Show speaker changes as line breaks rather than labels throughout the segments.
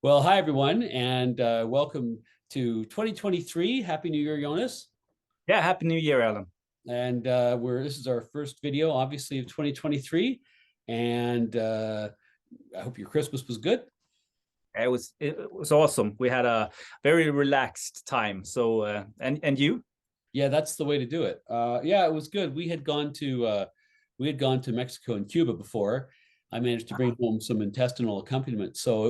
Well, hi everyone, and welcome to 2023. Happy New Year, Jonas.
Yeah, Happy New Year, Alan.
And this is our first video, obviously, of 2023. And I hope your Christmas was good.
It was awesome. We had a very relaxed time. And you?
Yeah, that's the way to do it. Yeah, it was good. We had gone to Mexico and Cuba before. I managed to bring home some intestinal accompaniment, so I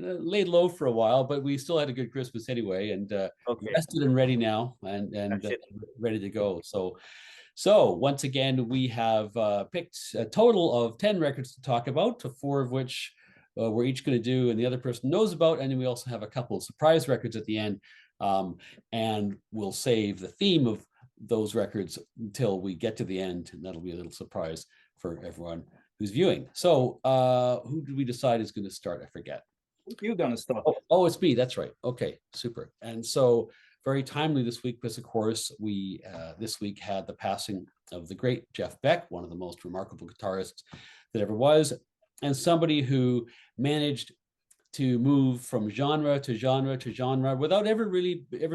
laid low for a while, but we still had a good Christmas anyway, and
Okay,
rested and ready now, and
that's it.
ready to go. So once again, we have picked a total of 10 records to talk about, four of which we're each going to do and the other person knows about. And then we also have a couple of surprise records at the end. Um, and we'll save the theme of those records until we get to the end. And that'll be a little surprise for everyone who's viewing. So who did we decide is going to start? I forget.
You're gonna start.
Oh, it's me. That's right. Okay, super. And so very timely this week because, of course, we this week had the passing of the great Jeff Beck, one of the most remarkable guitarists that ever was, and somebody who managed to move from genre to genre to genre without ever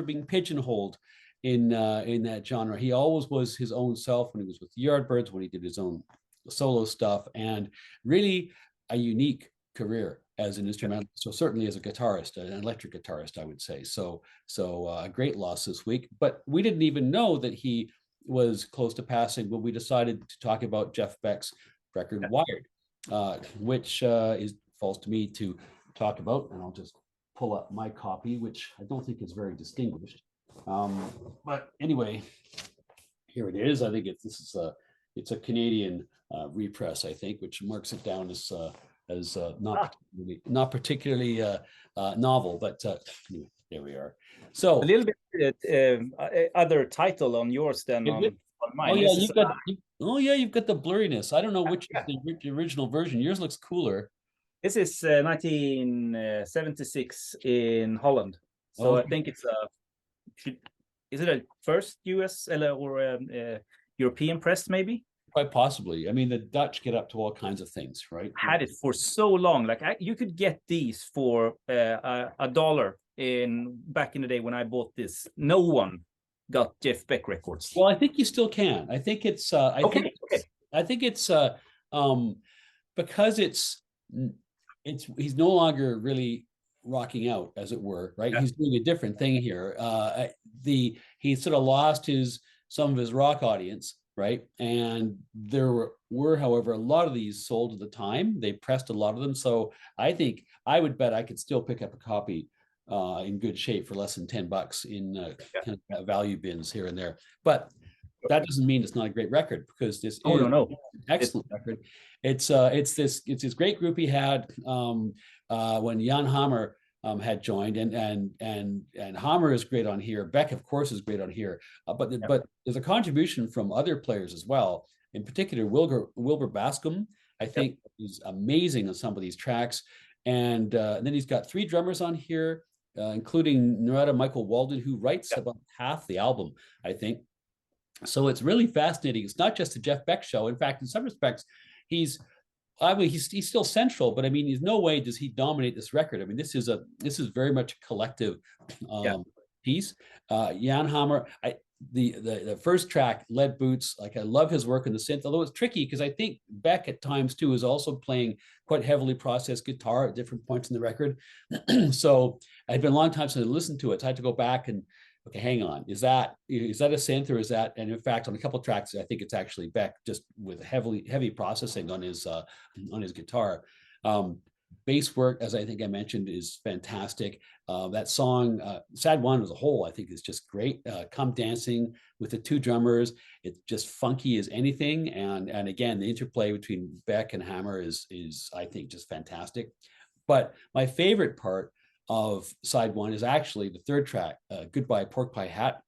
being pigeonholed in that genre. He always was his own self when he was with the Yardbirds, when he did his own solo stuff, and really a unique career as an instrumentalist. So certainly as a guitarist, an electric guitarist, I would say. So a great loss this week. But we didn't even know that he was close to passing when we decided to talk about Jeff Beck's record Wired, which falls to me to talk about. And I'll just pull up my copy, which I don't think is very distinguished. But anyway, here it is. I think it's a Canadian repress, I think, which marks it down as not particularly novel, but anyway, there we are.
A
So,
little bit other title on yours than on
oh
mine.
yeah,
This is
you've got the blurriness. I don't know which is the original version. Yours looks cooler.
this is 1976 in Holland. So
Oh,
I think is it a first US or European press maybe?
quite possibly. I mean, the Dutch get up to all kinds of things, right?
Had it for so long. Like you could get these for a dollar back in the day when I bought this. No one got Jeff Beck records.
Well, I think you still can. I think it's.
Okay.
I think it's. Because it's. He's no longer really rocking out, as it were, right?
Yeah.
He's doing a different thing here. He sort of lost some of his rock audience, right? And there were, however, a lot of these sold at the time. They pressed a lot of them, so I think I would bet I could still pick up a copy in good shape for less than $10 in kind of value bins here and there. But that doesn't mean it's not a great record, because this
Oh
is
no.
an excellent record. It's this great group he had when Jan Hammer had joined, and Hammer is great on here. Beck, of course, is great on here. But there's a contribution from other players as well. In particular, Wilbur Bascom, I think, is amazing on some of these tracks. And then he's got three drummers on here, including Narada Michael Walden, who writes about half the album, I think. So it's really fascinating. It's not just a Jeff Beck show. In fact, in some respects, he's he's still central, but I mean, there's no way does he dominate this record. I mean, this is very much a collective piece. Jan Hammer, the first track, Lead Boots, like I love his work in the synth, although it's tricky because I think Beck at times too is also playing quite heavily processed guitar at different points in the record. So it's been a long time since I listened to it. So I had to go back and okay, hang on, is that a synth, or is that? And in fact, on a couple of tracks, I think it's actually Beck just with heavy processing on his guitar. Bass work, as I think I mentioned, is fantastic. That song, Sad One as a whole, I think is just great. Come Dancing with the two drummers, it's just funky as anything. And again, the interplay between Beck and Hammer is I think just fantastic. But my favorite part of side one is actually the third track, Goodbye Pork Pie Hat,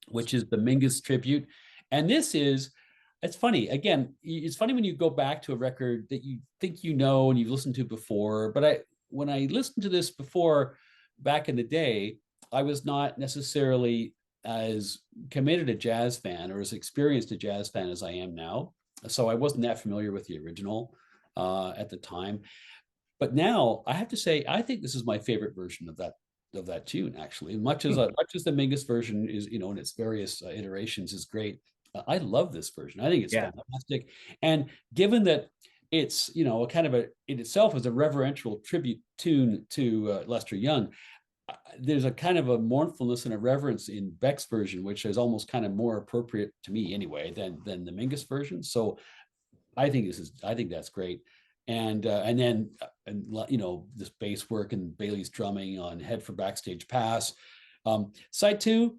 which is the Mingus tribute. And it's funny. Again, it's funny when you go back to a record that you think you know and you've listened to before. But when I listened to this before back in the day, I was not necessarily as committed a jazz fan or as experienced a jazz fan as I am now. So I wasn't that familiar with the original at the time. But now I have to say, I think this is my favorite version of that tune, actually. Much as the Mingus version is, in its various iterations is great. I love this version. I think it's
Yeah.
fantastic. And given that it's, a kind of in itself is a reverential tribute tune to Lester Young, there's a kind of a mournfulness and a reverence in Beck's version, which is almost kind of more appropriate to me anyway than the Mingus version. So I think that's great. And then this bass work and Bailey's drumming on Head for Backstage Pass. Side two,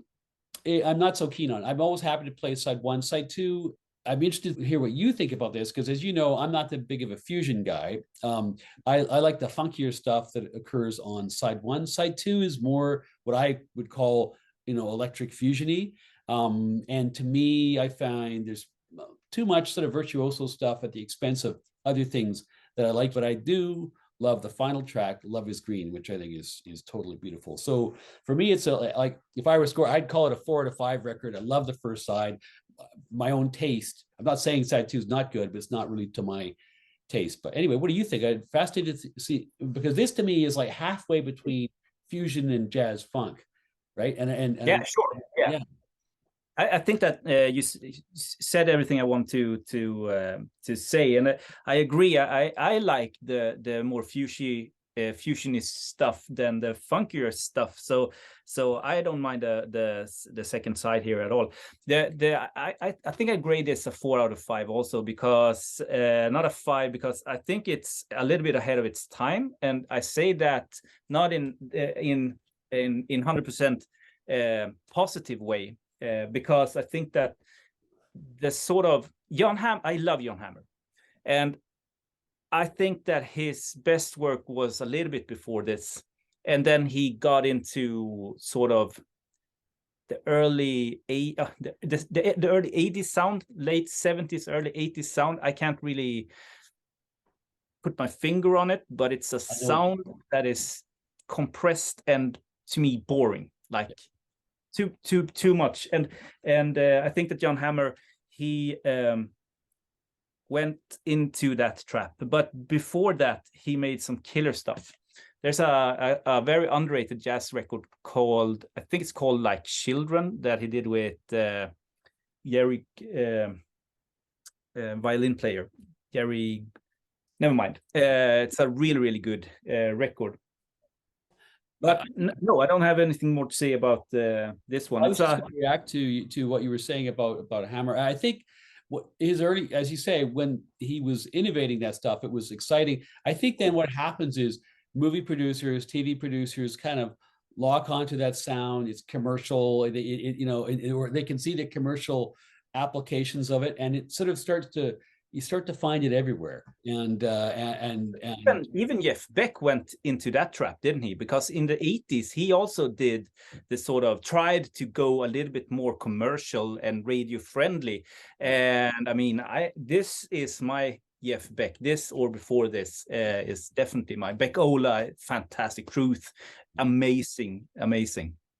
I'm not so keen on. I'm always happy to play side one. Side two, I'm interested to hear what you think about this, because as you know, I'm not that big of a fusion guy. I like the funkier stuff that occurs on side one. Side two is more what I would call, electric fusiony. And to me, I find there's too much sort of virtuoso stuff at the expense of other things that I like. But I do love the final track, Love is Green, which I think is totally beautiful. So for me, it's like if I were to score, I'd call it a 4 out of 5 record. I love the first side. My own taste. I'm not saying side two is not good, but it's not really to my taste. But anyway, what do you think? I'm fascinated to see, because this to me is like halfway between fusion and jazz funk, right? And
yeah, sure. Yeah. I think that you said everything I want to say, and I agree. I like the more fusionist stuff than the funkier stuff. So I don't mind the second side here at all. I think I grade this a 4 out of 5 also, because not a 5, because I think it's a little bit ahead of its time, and I say that not in 100% positive way. Because I think that the sort of I love Jan Hammer, and I think that his best work was a little bit before this, and then he got into sort of the early the early 80s sound, late 70s, early 80s sound. I can't really put my finger on it, but it's a sound that is compressed and, to me, boring, like too much. And I think that Jan Hammer, he went into that trap, but before that he made some killer stuff. There's a very underrated jazz record called, I think it's called like Children, that he did with Jerry, violin player Jerry, never mind. It's a really good record. But no, I don't have anything more to say about this one.
I was just going to react to what you were saying about Hammer. I think what his early, as you say, when he was innovating that stuff, it was exciting. I think then what happens is movie producers, TV producers kind of lock onto that sound. It's commercial, or they can see the commercial applications of it, and it sort of you start to find it everywhere. And
even Jeff Beck went into that trap, didn't he? Because in the 80s, he also did the sort of tried to go a little bit more commercial and radio friendly. And I mean, this is my Jeff Beck. This or before this is definitely my Beck-Ola. Fantastic. Truth. Amazing.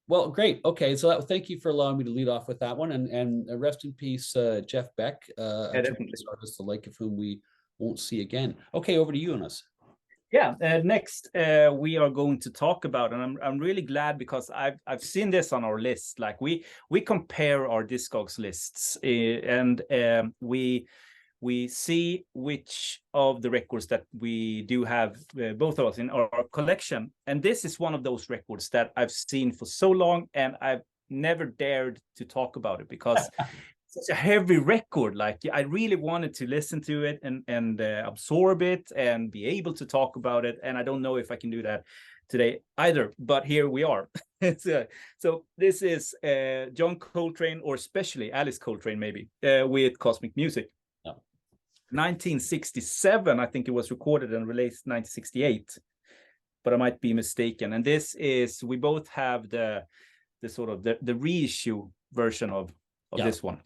Well, great. Okay, so thank you for allowing me to lead off with that one, and rest in peace, Jeff Beck, a tremendous artist, the like of whom we won't see again. Okay, over to you, Jonas.
Yeah, next we are going to talk about, and I'm really glad, because I've seen this on our list. Like we compare our Discogs lists, and we see which of the records that we do have, both of us, in our collection. And this is one of those records that I've seen for so long, and I've never dared to talk about it, because it's such a heavy record. Like, I really wanted to listen to it and absorb it and be able to talk about it. And I don't know if I can do that today either, but here we are. So this is John Coltrane, or especially Alice Coltrane, maybe, with Cosmic Music. 1967, I think it was recorded and released 1968, but I might be mistaken. And this is, we both have the sort of the reissue version of this one.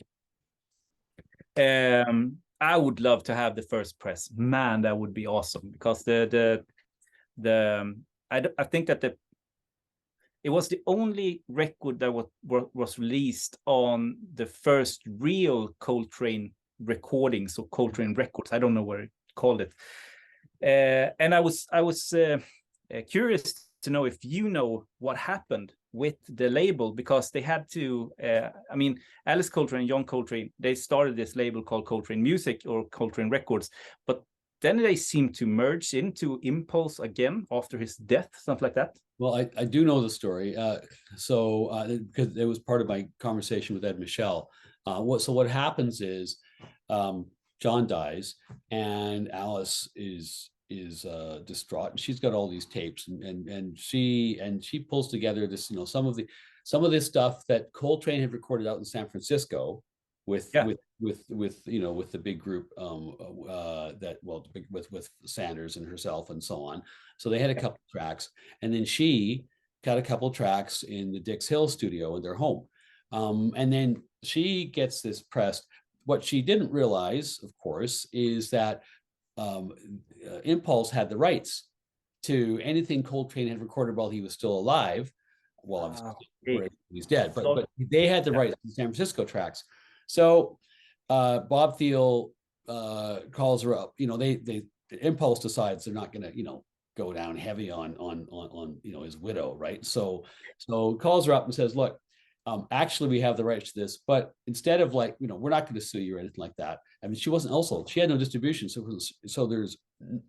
I would love to have the first press. Man, that would be awesome, because I think that it was the only record that was released on the first real Coltrane recordings, or Coltrane records. I don't know what it called it. And I was curious to know if you know what happened with the label, because they had to. I mean, Alice Coltrane and John Coltrane, they started this label called Coltrane Music or Coltrane Records, but then they seemed to merge into Impulse again after his death, something like that.
Well, I do know the story. Because it was part of my conversation with Ed Michel. What happens is John dies, and Alice is distraught, and she's got all these tapes, and she pulls together this, some of this stuff that Coltrane had recorded out in San Francisco with with the big group with Sanders and herself and so on. So they had a couple tracks, and then she got a couple tracks in the Dix Hill studio in their home, and then she gets this pressed. What she didn't realize, of course, is that Impulse had the rights to anything Coltrane had recorded while he was still alive. Well, obviously he's dead, but they had the rights to the San Francisco tracks. So Bob Thiel calls her up. They Impulse decides they're not going to go down heavy on his widow, right? So calls her up and says, look, actually we have the rights to this, but instead of we're not going to sue you or anything like that. I mean, she had no distribution, so there's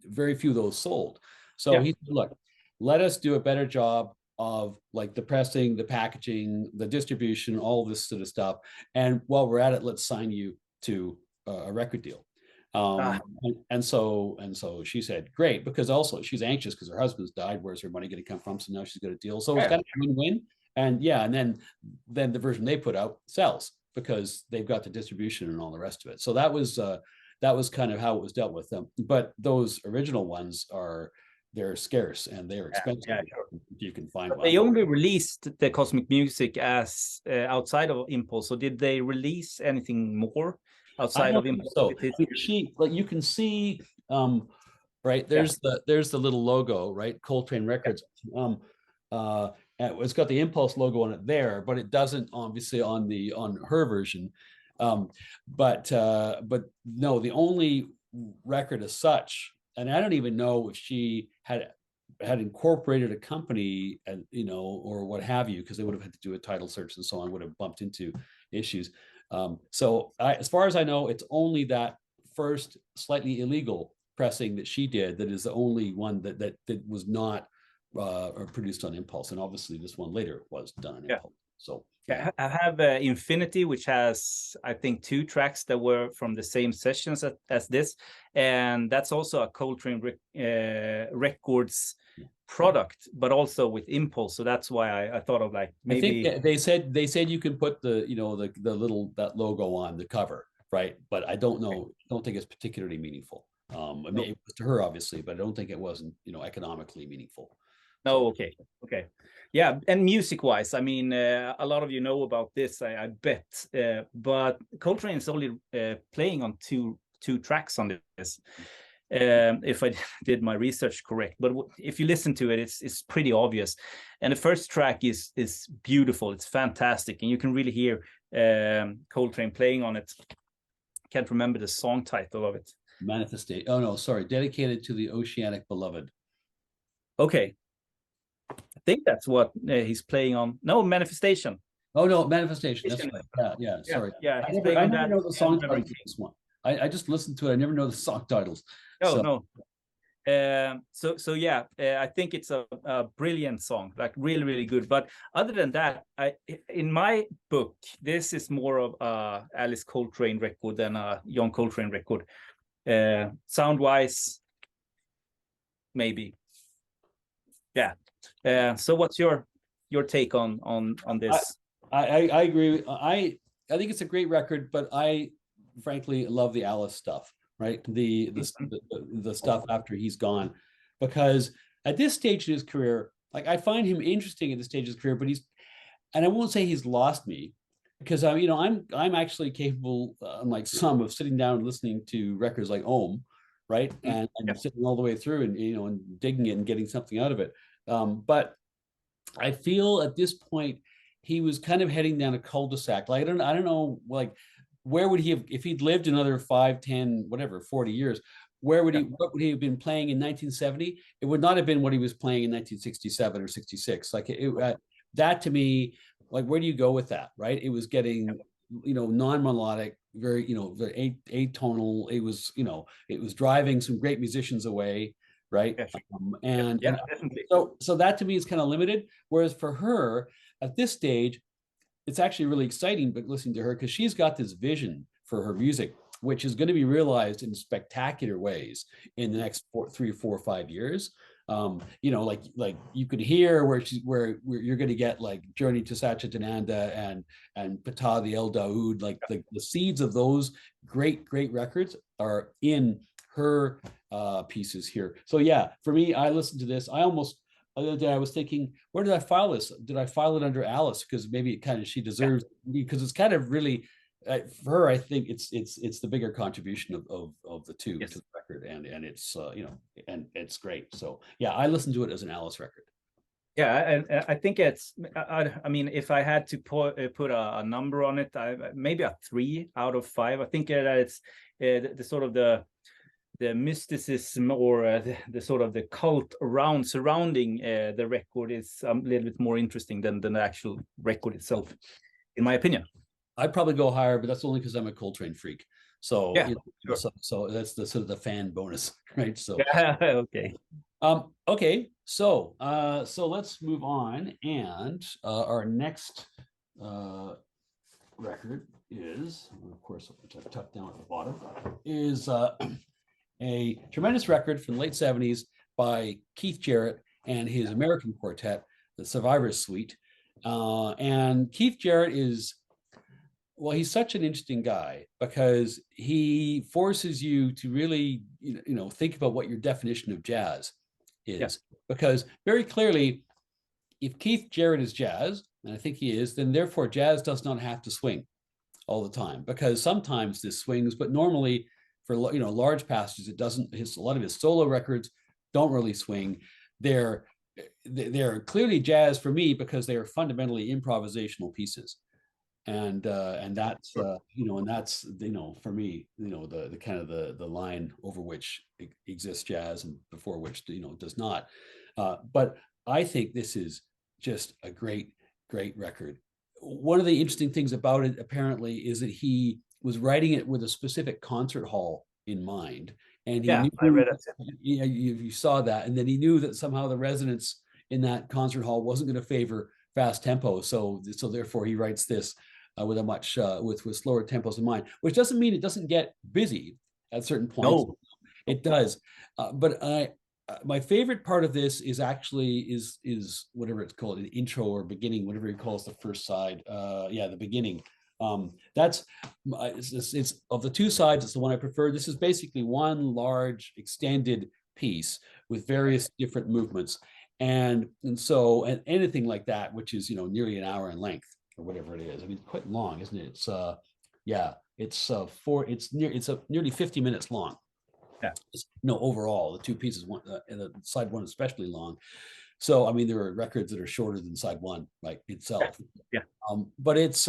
very few of those sold. So he said, look, let us do a better job of the pressing, the packaging, the distribution, all this sort of stuff. And while we're at it, let's sign you to a record deal. And so she said, great, because also she's anxious because her husband's died. Where's her money going to come from? So now she's got a deal. So it's kind of win-win. And then the version they put out sells because they've got the distribution and all the rest of it. So that was kind of how it was dealt with them. But those original ones they're scarce and they're expensive.
Yeah, sure.
You can find one.
They only released the Cosmic Music as outside of Impulse. So did they release anything more outside of Impulse?
So you can see, right, there's the little logo, right? Coltrane Records. It's got the Impulse logo on it there, but it doesn't obviously on her version. But no, the only record as such, and I don't even know if she had incorporated a company, and or what have you, because they would have had to do a title search and so on, would have bumped into issues. So as far as I know, it's only that first slightly illegal pressing that she did that is the only one that was not produced on Impulse, and obviously this one later was done on Impulse. So
I have Infinity, which has I think 2 tracks that were from the same sessions as this, and that's also a Coltrane Records product, but also with Impulse. So that's why I thought of maybe.
I think they said you can put the that logo on the cover, right? But I don't know. Don't think it's particularly meaningful. I mean, it was to her obviously, but I don't think it wasn't economically meaningful.
No, okay. Yeah, and music-wise, I mean, a lot of you know about this, I bet. But Coltrane is only playing on two tracks on this, if I did my research correct. But if you listen to it, it's pretty obvious. And the first track is beautiful. It's fantastic, and you can really hear Coltrane playing on it. Can't remember the song title of it.
Manifestation. Oh no, sorry. Dedicated to the Oceanic Beloved.
Okay. I think that's what he's playing on. No, Manifestation.
Oh no, Manifestation. That's right. Yeah. Sorry.
Yeah.
I never know the song titles. This one. I just listened to it. I never know the song titles.
No. So yeah, I think it's a brilliant song, really, really good. But other than that, in my book, this is more of a Alice Coltrane record than a John Coltrane record. Sound-wise, maybe. Yeah. So what's your take on this?
I agree. I think it's a great record, but I frankly love the Alice stuff, right? The stuff after he's gone, because at this stage in his career, I find him interesting at this stage of his career, but and I won't say he's lost me, because I'm actually capable, unlike some, of sitting down and listening to records like Ohm, right, and sitting all the way through and digging it and getting something out of it. But I feel at this point he was kind of heading down a cul-de-sac. I don't know, where would he have, if he'd lived another 5, 10, whatever, 40 years, where would what would he have been playing in 1970? It would not have been what he was playing in 1967 or 66. Like that to me, like where do you go with that, right? It was getting, non-melodic, very, very atonal. It was, it was driving some great musicians away, right?
Yes.
And
Definitely.
So that to me is kind of limited. Whereas for her at this stage, it's actually really exciting, but listening to her, because she's got this vision for her music, which is going to be realized in spectacular ways in the next 3, 4, 5 years. Like you could hear where you're going to get like Journey to Satchitananda and Pata the El Daoud, like the seeds of those great records are in her pieces here. So yeah, for me, I listened to this. The other day I was thinking, where did I file this? Did I file it under Alice? Because maybe it kind of she deserves, because it's kind of really for her. I think it's the bigger contribution of the two to the record, and it's and it's great. So yeah, I listened to it as an Alice record.
Yeah, and I think it's. I mean, if I had to put a number on it, maybe a 3 out of 5. I think that it's the sort of the mysticism or the sort of the cult surrounding the record is a little bit more interesting than the actual record itself, in my opinion.
I'd probably go higher, but that's only because I'm a Coltrane freak. So
yeah,
sure. so that's the sort of the fan bonus, right? So
okay.
Okay, so let's move on, and our next record is, of course, which I've tucked down at the bottom, is a tremendous record from the late 70s by Keith Jarrett and his American quartet, the Survivors Suite. And Keith Jarrett is, well, he's such an interesting guy because he forces you to really, think about what your definition of jazz is. Yeah. Because very clearly, if Keith Jarrett is jazz, and I think he is, then therefore jazz does not have to swing all the time, because sometimes this swings, but normally for large passages it doesn't. A lot of his solo records don't really swing. They're clearly jazz for me because they are fundamentally improvisational pieces, and that's and that's for me the kind of the line over which exists jazz and before which does not. But I think this is just a great record. One of the interesting things about it apparently is that he was writing it with a specific concert hall in mind, and he knew,
I read it.
You saw that, and then he knew that somehow the resonance in that concert hall wasn't going to favor fast tempo, so therefore he writes this with a much with slower tempos in mind, which doesn't mean it doesn't get busy at certain points.
No,
it does, but my favorite part of this is actually is whatever it's called, an intro or beginning, whatever he calls the first side. The beginning. That's it's of the two sides, it's the one I prefer. This is basically one large extended piece with various different movements, and anything like that, which is nearly an hour in length or whatever it is. I mean, quite long, isn't it? It's nearly 50 minutes long.
Yeah.
Overall, the two pieces, one and the side one especially long. So I mean, there are records that are shorter than side one, like itself.
Yeah.
But it's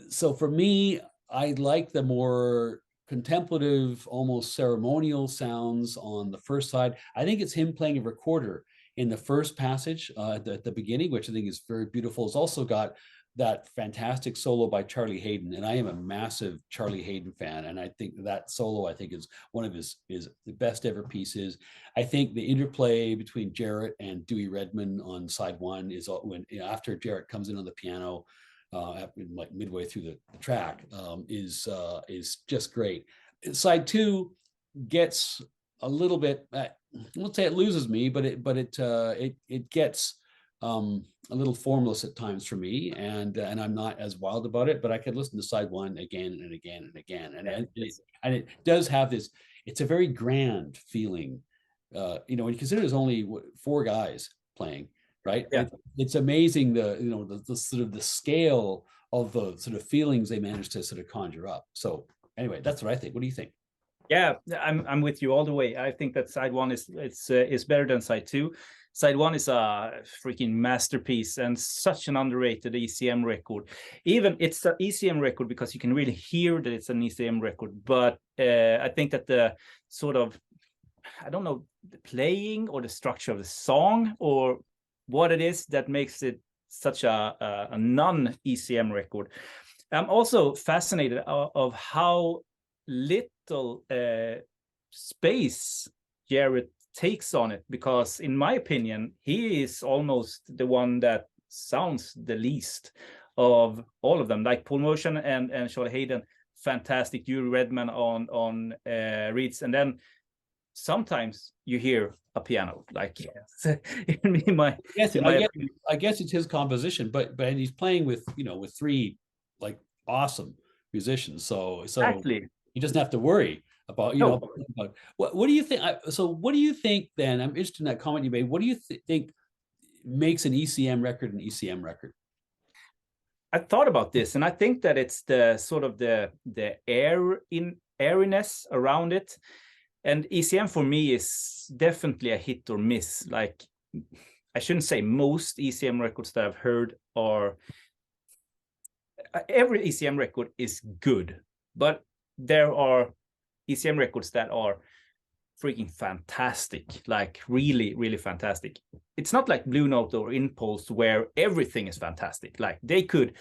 so for me, I like the more contemplative, almost ceremonial sounds on the first side. I think it's him playing a recorder in the first passage at the beginning, which I think is very beautiful. It's also got that fantastic solo by Charlie Haden, and I am a massive Charlie Haden fan, and I think that solo is one of his the best ever pieces. I think the interplay between Jarrett and Dewey Redman on side one is when after Jarrett comes in on the piano, like midway through the track, is just great. Side two gets a little bit, let's say it loses me, but it gets a little formless at times for me, and I'm not as wild about it, but I could listen to side one again and again and again, and it does have this. It's a very grand feeling, when you consider there's only 4 guys playing, right?
Yeah.
It's amazing the sort of the scale of the sort of feelings they managed to sort of conjure up. So anyway, that's what I think. What do you think?
Yeah, I'm with you all the way. I think that side one is better than side two. Side one is a freaking masterpiece and such an underrated ECM record. Even it's an ECM record because you can really hear that it's an ECM record. But I think that the sort of, I don't know, the playing or the structure of the song or what it is that makes it such a non-ECM record. I'm also fascinated of how little space Jarrett takes on it, because in my opinion, he is almost the one that sounds the least of all of them. Like Paul Motion and Charlie Hayden, fantastic. Yuri Redman on reeds, and then sometimes you hear a piano. Like
I guess it's his composition, but he's playing with with three like awesome musicians, so
exactly.
he doesn't have to worry about about what do you think? So what do you think then? I'm interested in that comment you made. What do you think makes an ECM record an ECM record?
I thought about this, and I think that it's the sort of the airiness around it. And ECM for me is definitely a hit or miss. Like, I shouldn't say most ECM records that I've heard are, every ECM record is good, but there are ECM records that are freaking fantastic, like really, really fantastic. It's not like Blue Note or Impulse where everything is fantastic. Like they could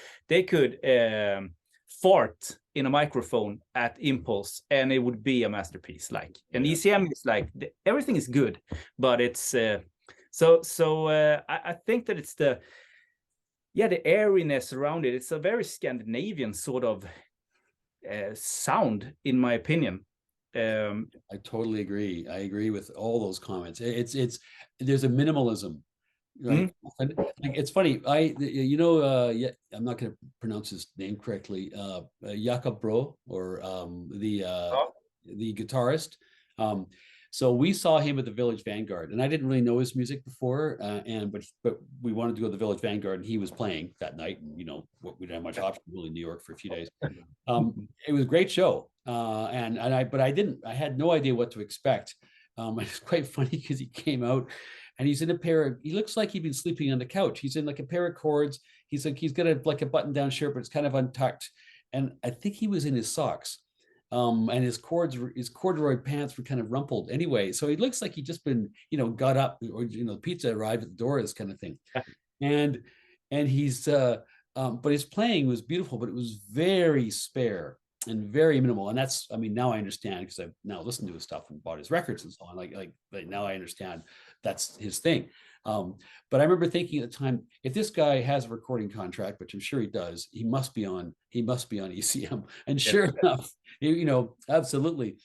fart in a microphone at Impulse and it would be a masterpiece. Like, and ECM is like everything is good, but it's I think that it's the airiness around it. It's a very Scandinavian sort of sound, in my opinion.
I totally agree. I agree with all those comments. There's a minimalism, right? Mm-hmm. And it's funny. I'm not going to pronounce his name correctly. Jakob Bro, or the guitarist. So we saw him at the Village Vanguard, and I didn't really know his music before, but we wanted to go to the Village Vanguard, and he was playing that night. And, we didn't have much option really in New York for a few days. It was a great show, I had no idea what to expect. It's quite funny because he came out, and he's in he looks like he'd been sleeping on the couch. He's in like a pair of cords. He's got a button-down shirt, but it's kind of untucked, and I think he was in his socks. And his corduroy pants were kind of rumpled anyway. So he looks like he just been, got up, or, pizza arrived at the door, this kind of thing. And he's, but his playing was beautiful, but it was very spare and very minimal. And that's, now I understand, because I've now listened to his stuff and bought his records and so on. Like now I understand that's his thing. But I remember thinking at the time, if this guy has a recording contract, which I'm sure he does, he must be on ECM. And sure enough, absolutely.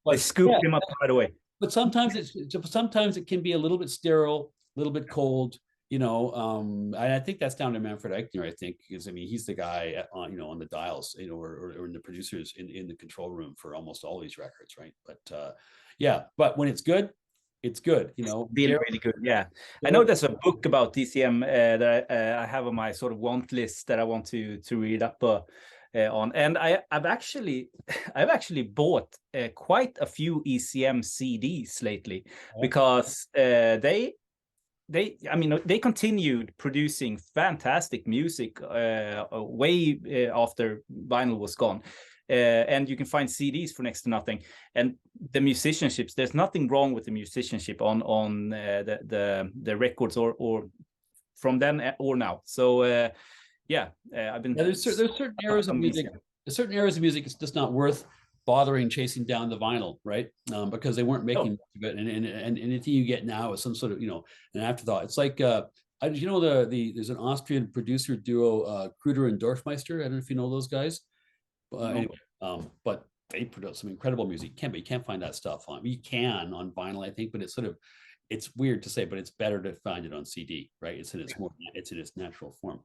But they scooped him up right away.
But sometimes it can be a little bit sterile, a little bit cold, and I think that's down to Manfred Eichner, I think, because he's the guy on the dials, or in the producers in the control room for almost all these records, right? But but when it's good, it's good,
really good. Yeah, I know there's a book about DCM that I have on my sort of want list that I want to read up on, and I've actually bought quite a few ECM CDs lately, because they continued producing fantastic music way after vinyl was gone. And you can find CDs for next to nothing. And the musicianships, there's nothing wrong with the musicianship on the records or from then or now. So I've been.
There's certain eras of music. There's certain eras of music. It's just not worth bothering chasing down the vinyl, right? Because they weren't making much of it, and anything you get now is some sort of an afterthought. It's like there's an Austrian producer duo, Kruder and Dorfmeister. I don't know if you know those guys. Anyway, but they produce some incredible music. You can't find that stuff on. You can on vinyl, I think, but it's weird to say, but it's better to find it on CD, right? It's in its natural form.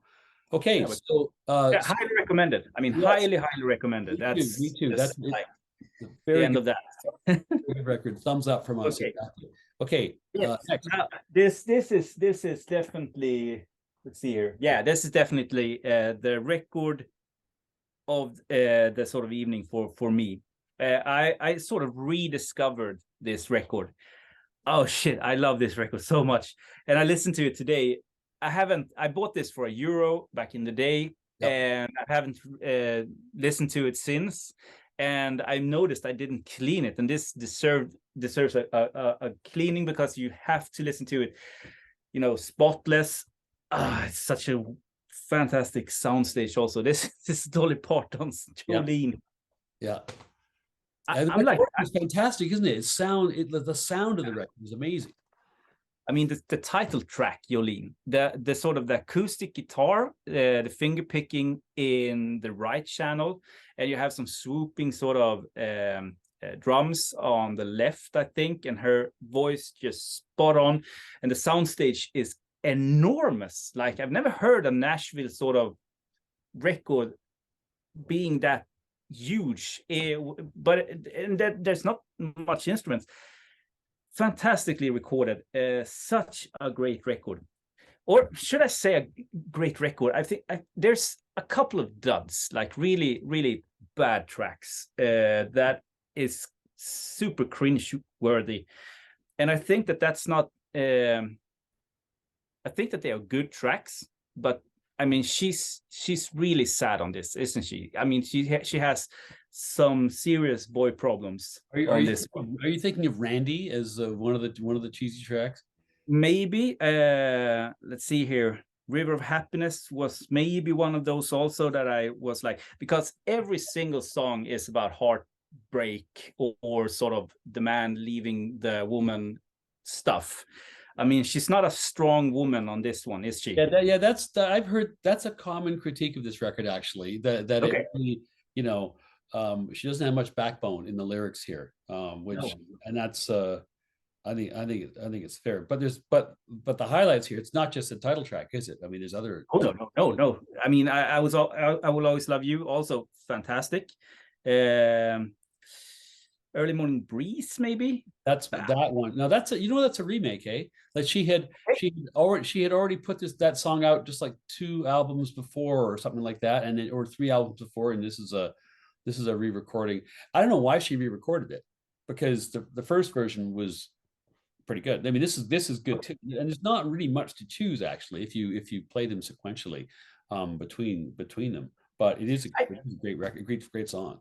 Okay, so
highly recommended. Highly recommended.
Me too. That's
like
the
end of that.
Good record. Thumbs up from us. Okay.
Next. This is definitely. Let's see here. Yeah, this is definitely the record of the sort of evening for me. I sort of rediscovered this record Oh shit, I love this record so much. And I listened to it today. I bought this for €1 back in the day,
Yep.
and I haven't listened to it since. And I noticed I didn't clean it, and this deserves a cleaning, because you have to listen to it, spotless. It's such a fantastic soundstage. Also, this is Dolly Parton's Jolene.
Yeah.
I'm like,
it's fantastic, isn't it? The sound of the record is amazing.
I mean, the title track, Jolene, the sort of the acoustic guitar, the finger picking in the right channel, and you have some swooping sort of drums on the left, I think, and her voice just spot on, and the soundstage is enormous. Like, I've never heard a Nashville sort of record being that huge, but there's not much instruments. Fantastically recorded, such a great record. Or should I say a great record? I think there's a couple of duds, like really, really bad tracks that is super cringe worthy. And I think that's not, I think that they are good tracks, but I mean, she's really sad on this, isn't she? I mean, she has some serious boy problems on this one.
Are you thinking of Randy as one of the cheesy tracks?
Maybe. Let's see here. River of Happiness was maybe one of those also that I was like, because every single song is about heartbreak, or sort of the man leaving the woman stuff. I mean, she's not a strong woman on this one, is she?
Yeah, I've heard that's a common critique of this record, actually. That
Okay.
it really, she doesn't have much backbone in the lyrics here, which
No.
and that's I think it's fair. But the highlights here, it's not just the title track, is it? I mean, there's other.
Oh no. I mean, I will always love you. Also fantastic. Early Morning Breeze, maybe.
That's that one. No, that's a remake, eh? Like she had already put that song out just like 2 albums before or something like that, or 3 albums before, and this is a re-recording. I don't know why she re-recorded it, because the first version was pretty good. I mean, this is good too, and there's not really much to choose, actually, if you play them sequentially between them. But it is a great record, great song.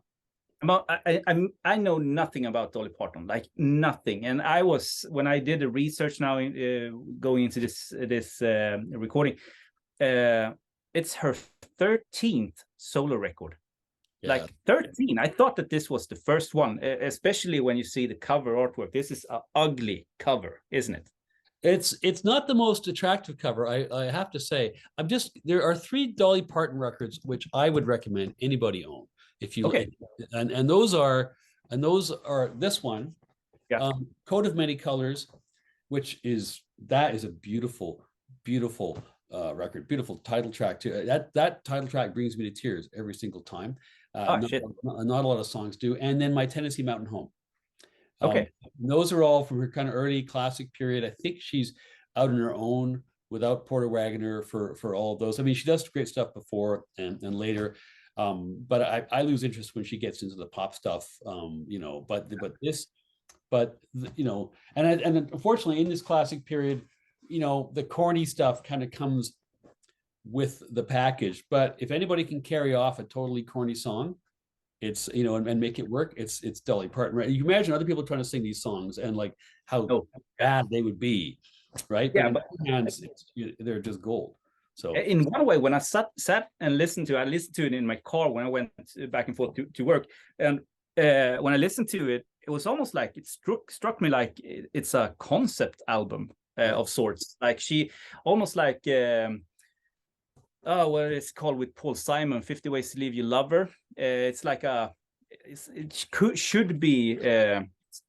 I know nothing about Dolly Parton, like nothing. And I was, when I did the research now, going into this recording, it's her 13th solo record. Yeah. Like 13. I thought that this was the first one, especially when you see the cover artwork. This is an ugly cover, isn't it?
It's not the most attractive cover, I have to say. There are 3 Dolly Parton records which I would recommend anybody own. If you
okay.
And those are this one,
yeah.
Coat of Many Colors, which is a beautiful record, beautiful title track too. That title track brings me to tears every single time. Not a lot of songs do. And then My Tennessee Mountain Home.
Okay.
Those are all from her kind of early classic period. I think she's out on her own without Porter Wagoner for all of those. I mean, she does great stuff before and later. But I lose interest when she gets into the pop stuff, but unfortunately in this classic period, the corny stuff kind of comes with the package. But if anybody can carry off a totally corny song, it's and make it work, it's Dolly Parton, right? You imagine other people trying to sing these songs and like how bad they would be, right?
Yeah,
but in hands, they're just gold. So
in one way, when I sat and listened to it in my car when I went back and forth to work, and when I listened to it, it was almost like it struck me like it's a concept album of sorts. Like she almost like what it's called with Paul Simon, 50 Ways to Leave Your Lover. It's like should be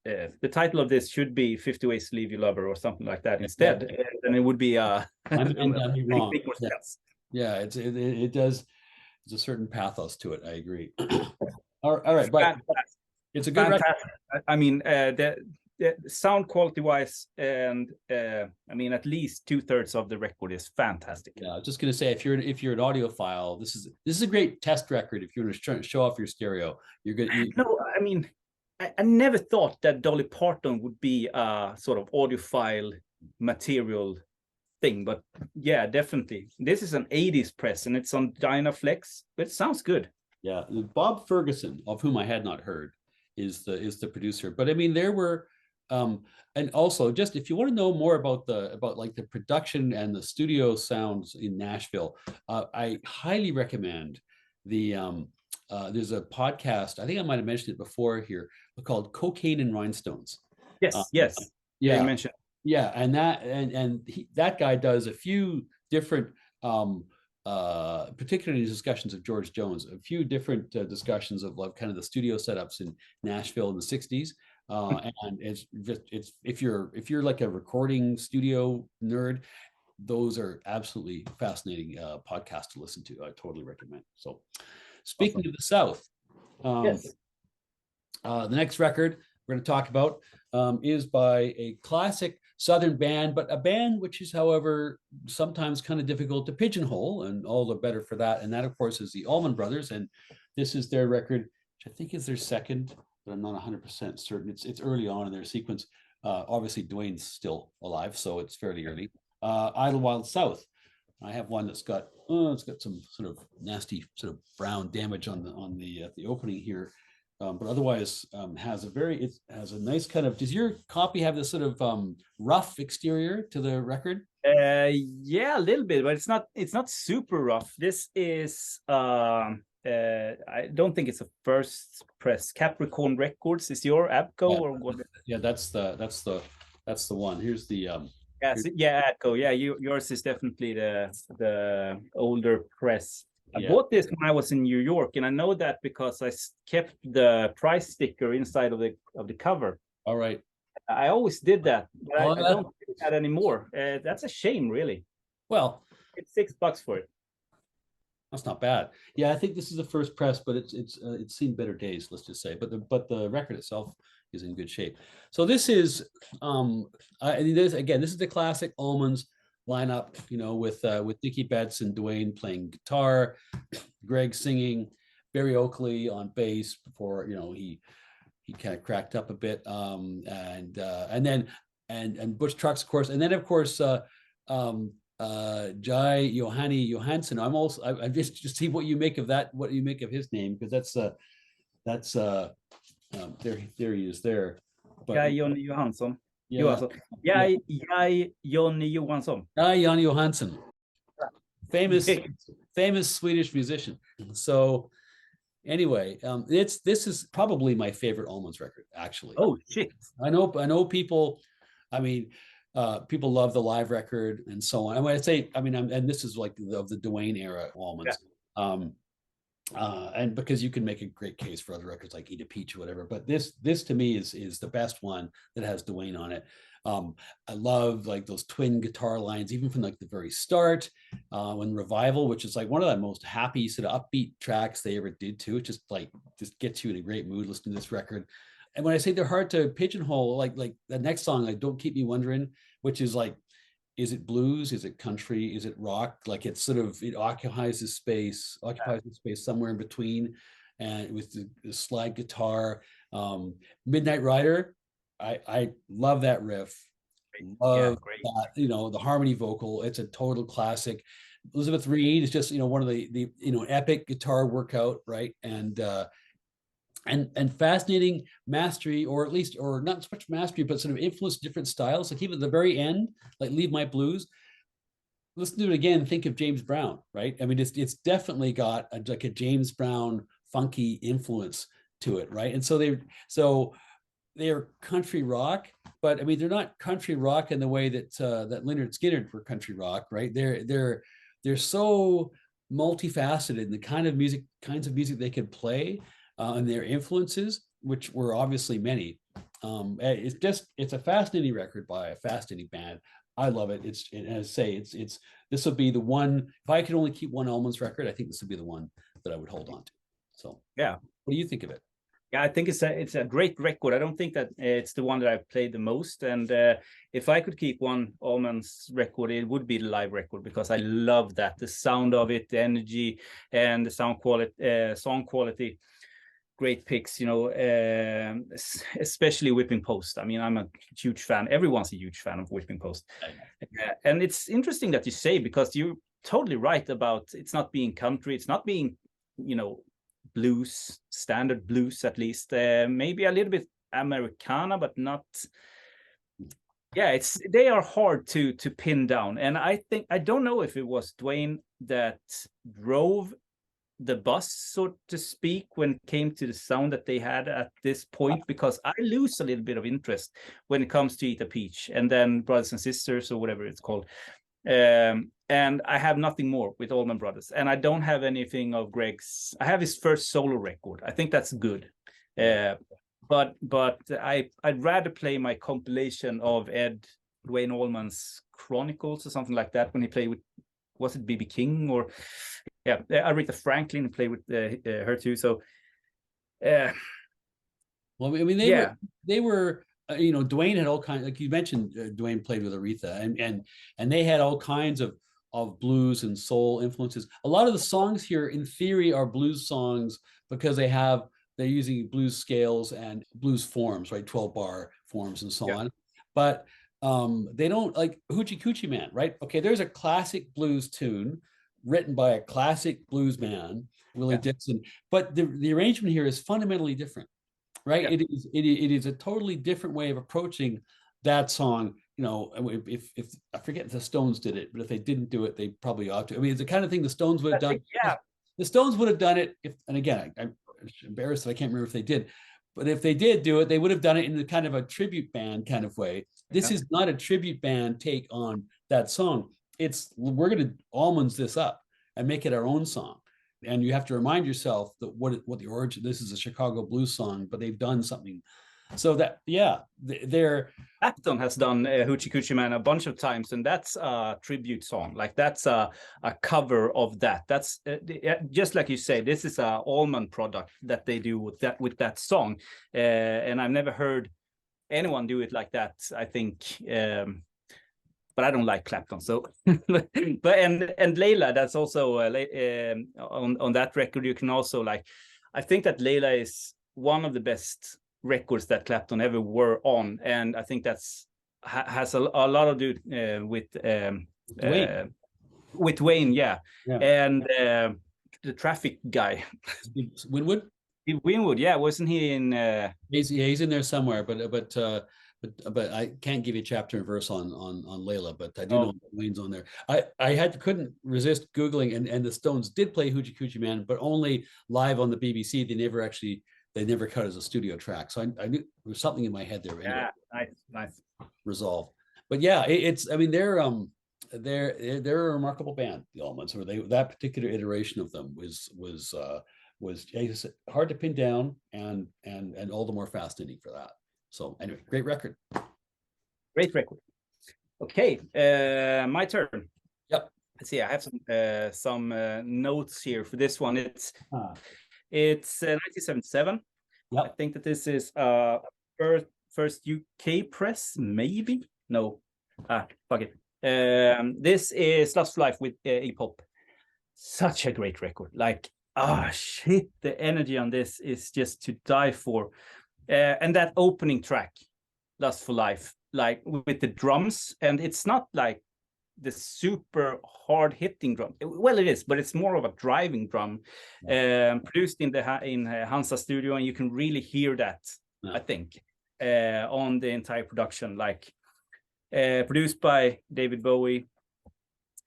the title of this should be 50 Ways to Leave Your Lover or something like that instead. Then it would be
I'm wrong. Yeah, it does. There's a certain pathos to it. I agree. all right, but it's a good record.
I mean, the sound quality wise, and I mean, at least 2/3 of the record is fantastic.
Yeah, I was just gonna say, if you're an audiophile, this is a great test record. If you want to show off your stereo, you're good.
No, I mean, I never thought that Dolly Parton would be a sort of audiophile material thing, but yeah, definitely. This is an 80s press and it's on Dynaflex, but it sounds good.
Yeah, Bob Ferguson, of whom I had not heard, is the producer. But I mean, there were, and also just if you want to know more about like the production and the studio sounds in Nashville, I highly recommend the there's a podcast. I think I might have mentioned it before here, called Cocaine and Rhinestones.
Yes, yes.
Yeah,
you mentioned.
Yeah, and that guy does a few different particularly discussions of George Jones, a few different discussions of like kind of the studio setups in Nashville in the 60s. And it's just if you're like a recording studio nerd, those are absolutely fascinating podcasts to listen to. I totally recommend. So speaking
Awesome.
of the South,
Yes.
the next record we're going to talk about is by a classic Southern band, but a band which is, however, sometimes kind of difficult to pigeonhole, and all the better for that. And that, of course, is the Allman Brothers. And this is their record, which I think is their second, but I'm not 100% certain. It's early on in their sequence. Obviously, Dwayne's still alive, so it's fairly early. Idlewild South. I have one that's got it's got some sort of nasty sort of brown damage on the opening here. But otherwise has a nice kind of, does your copy have this sort of rough exterior to the record?
Yeah, a little bit, but it's not super rough. This is I don't think it's a first press. Capricorn Records is your Abco or what?
Yeah, that's the one. Here's the
Abco. Yeah, yours is definitely the older press. I bought this when I was in New York, and I know that because I kept the price sticker inside of the cover.
All right.
I always did that, but I don't do that anymore. That's a shame, really.
Well,
it's $6 for it.
That's not bad. Yeah, I think this is the first press, but it's seen better days, let's just say. But the record itself is in good shape. So this is this is the classic Allman's lineup, with Dickie Betts and Dwayne playing guitar, Greg singing, Barry Oakley on bass before he kind of cracked up a bit, and Butch Trucks, of course, and then of course Jai Johanni Johansson. I just see what you make of that, what you make of his name, because that's there he is there.
Jai Johnny Johansson. Jai Johnny Johansson.
Jai Johnny Johansson. Famous Swedish musician. So anyway, this is probably my favorite Allman's record, actually.
Oh shit.
I know people, I mean, people love the live record and so on. And this is like of the Dwayne era Allman's. Yeah. And because you can make a great case for other records like Eat a Peach or whatever, but this to me is the best one that has Dwayne on it. I love like those twin guitar lines, even from like the very start, when Revival, which is like one of the most happy sort of upbeat tracks they ever did too. It just gets you in a great mood listening to this record. And when I say they're hard to pigeonhole, like the next song, like Don't Keep Me Wondering, which is like, is it blues? Is it country? Is it rock? Like it occupies the space somewhere in between, and with the slide guitar. Midnight Rider, I love that riff. Love that, the harmony vocal. It's a total classic. Elizabeth Reed is just one of the epic guitar workout, right? And fascinating mastery, or not so much mastery, but sort of influence different styles. Like even at the very end, like Leave My Blues, listen to it again, think of James Brown, right? I mean, it's definitely got a James Brown funky influence to it, right? And so they're country rock, but I mean, they're not country rock in the way that that Lynyrd Skynyrd were country rock, right? They're so multifaceted in the kinds of music they could play. And their influences, which were obviously many. It's a fascinating record by a fascinating band. I love it. As I say, this will be the one. If I could only keep one Allman's record, I think this would be the one that I would hold on to. So yeah, what do you think of it?
Yeah, I think it's a great record. I don't think that it's the one that I've played the most. And if I could keep one Allman's record, it would be the live record, because I love that, the sound of it, the energy, and the song quality. great picks, you know, especially Whipping Post. I mean, I'm a huge fan. Everyone's a huge fan of Whipping Post. And it's interesting that you say, because you're totally right about it's not being country, it's not being, you know, blues, standard blues at least. Maybe a little bit Americana, but not. Yeah, they are hard to pin down. And I think, I don't know if it was Dwayne that drove the bus, so to speak, when it came to the sound that they had at this point, because I lose a little bit of interest when it comes to Eat a Peach and then Brothers and Sisters or whatever it's called. And I have nothing more with Allman Brothers, and I don't have anything of Greg's. I have his first solo record. I think that's good. But I'd rather play my compilation of Dwayne Allman's Chronicles or something like that, when he played with, was it BB King or Aretha Franklin played with her too. So
well, I mean, they were you know, Dwayne had all kinds, like you mentioned, Dwayne played with Aretha, and they had all kinds of blues and soul influences. A lot of the songs here in theory are blues songs because they're using blues scales and blues forms, right? 12-bar forms and so on. But they don't, like Hoochie Coochie Man, right? Okay, there's a classic blues tune written by a classic blues man, Willie Dixon, but the arrangement here is fundamentally different, right? It is a totally different way of approaching that song. You know, if I forget if the Stones did it, but if they didn't do it, they probably ought to. I mean, it's the kind of thing the Stones would have done. The Stones would have done it if, and again, I'm embarrassed that I can't remember if they did, but if they did do it, they would have done it in the kind of a tribute band kind of way. This is not a tribute band take on that song. We're going to Allman's this up and make it our own song. And you have to remind yourself that what the origin, this is a Chicago blues song, but they've done something. So that,
Parton has done Hoochie Coochie Man a bunch of times, and that's a tribute song. Like that's a cover of that. That's just like you say, this is a Allman product that they do with that song. And I've never heard anyone do it like that, I think. But I don't like Clapton, so but and Layla, that's also on that record. You can also like, I think that Layla is one of the best records that Clapton ever were on, and I think that's has a lot to do with Wayne, and the Traffic guy,
Winwood.
Winwood, wasn't he in?
He's in there somewhere, but I can't give you chapter and verse on Layla, but I do know Wayne's on there. I couldn't resist Googling, and the Stones did play Hoochie Coochie Man, but only live on the BBC. They never cut as a studio track. So I knew there was something in my head there.
Anyway, nice.
Resolved. But yeah, I mean, they're a remarkable band, the Allmans. Or that particular iteration of them was hard to pin down, and all the more fascinating for that. So anyway, great record.
Great record. Okay, my turn.
Yep.
Let's see. I have some notes here for this one. It's 1977. Yep. I think that this is first UK press, maybe. No, fuck it. This is Lust for Life with Iggy Pop. Such a great record. Like, shit, the energy on this is just to die for. And that opening track, Lust for Life, like with the drums, and it's not like the super hard hitting drum. Well, it is, but it's more of a driving drum, produced in Hansa studio, and you can really hear that. I think on the entire production, like produced by David Bowie,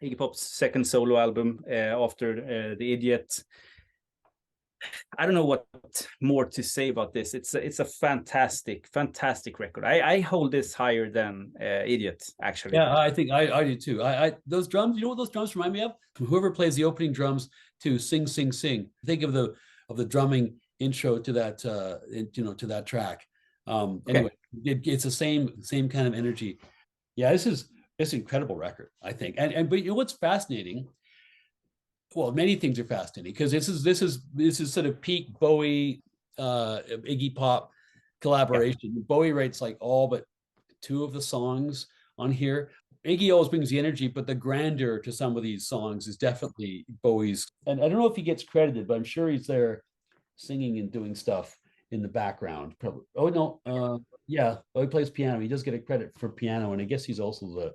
Iggy Pop's second solo album after The Idiot. I don't know what more to say about this. It's a fantastic record. I hold this higher than Idiot, actually.
Yeah, I think I do too. Those drums, you know what those drums remind me of? Whoever plays the opening drums to Sing Sing Sing. Think of the drumming intro to that to that track. Anyway, it's the same kind of energy. Yeah, it's an incredible record, I think. But you know what's fascinating? Well, many things are fascinating because this is sort of peak Bowie, Iggy Pop collaboration. Yeah. Bowie writes like all but 2 of the songs on here. Iggy always brings the energy, but the grandeur to some of these songs is definitely Bowie's. And I don't know if he gets credited, but I'm sure he's there singing and doing stuff in the background. Probably. Oh no, yeah, well, he plays piano. He does get a credit for piano, and I guess he's also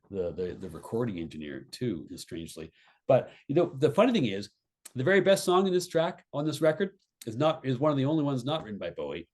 the recording engineer too, strangely. But you know, the funny thing is, the very best song in this track on this record is one of the only ones not written by Bowie.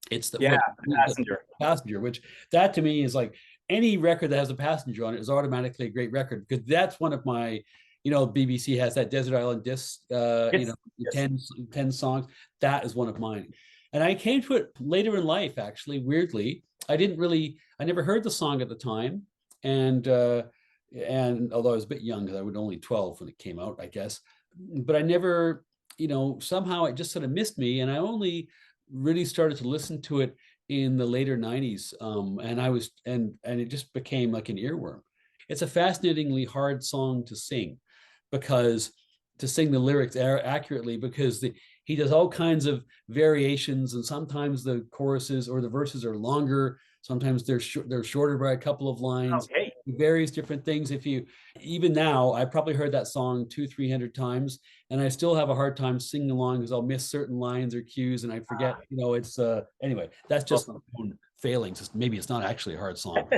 It's
Yeah,
the
Passenger.
passenger, which that to me is like any record that has a passenger on it is automatically a great record because that's one of my, you know, BBC has that Desert Island disc, you
Yes,
know,
yes.
10 songs. That is one of mine. And I came to it later in life, actually, weirdly. I never heard the song at the time. And although I was a bit young, because I was only 12 when it came out, I guess. But I never, you know, somehow it just sort of missed me. And I only really started to listen to it in the later 90s. And it just became like an earworm. It's a fascinatingly hard song to sing because to sing the lyrics accurately because he does all kinds of variations, and sometimes the choruses or the verses are longer, sometimes they're shorter by a couple of lines,
Okay.
various different things. If you Even now, I probably heard that song 200-300 times, and I still have a hard time singing along because I'll miss certain lines or cues and I forget. You know, it's anyway. That's just my
Awesome.
own failings. Maybe it's not actually a hard song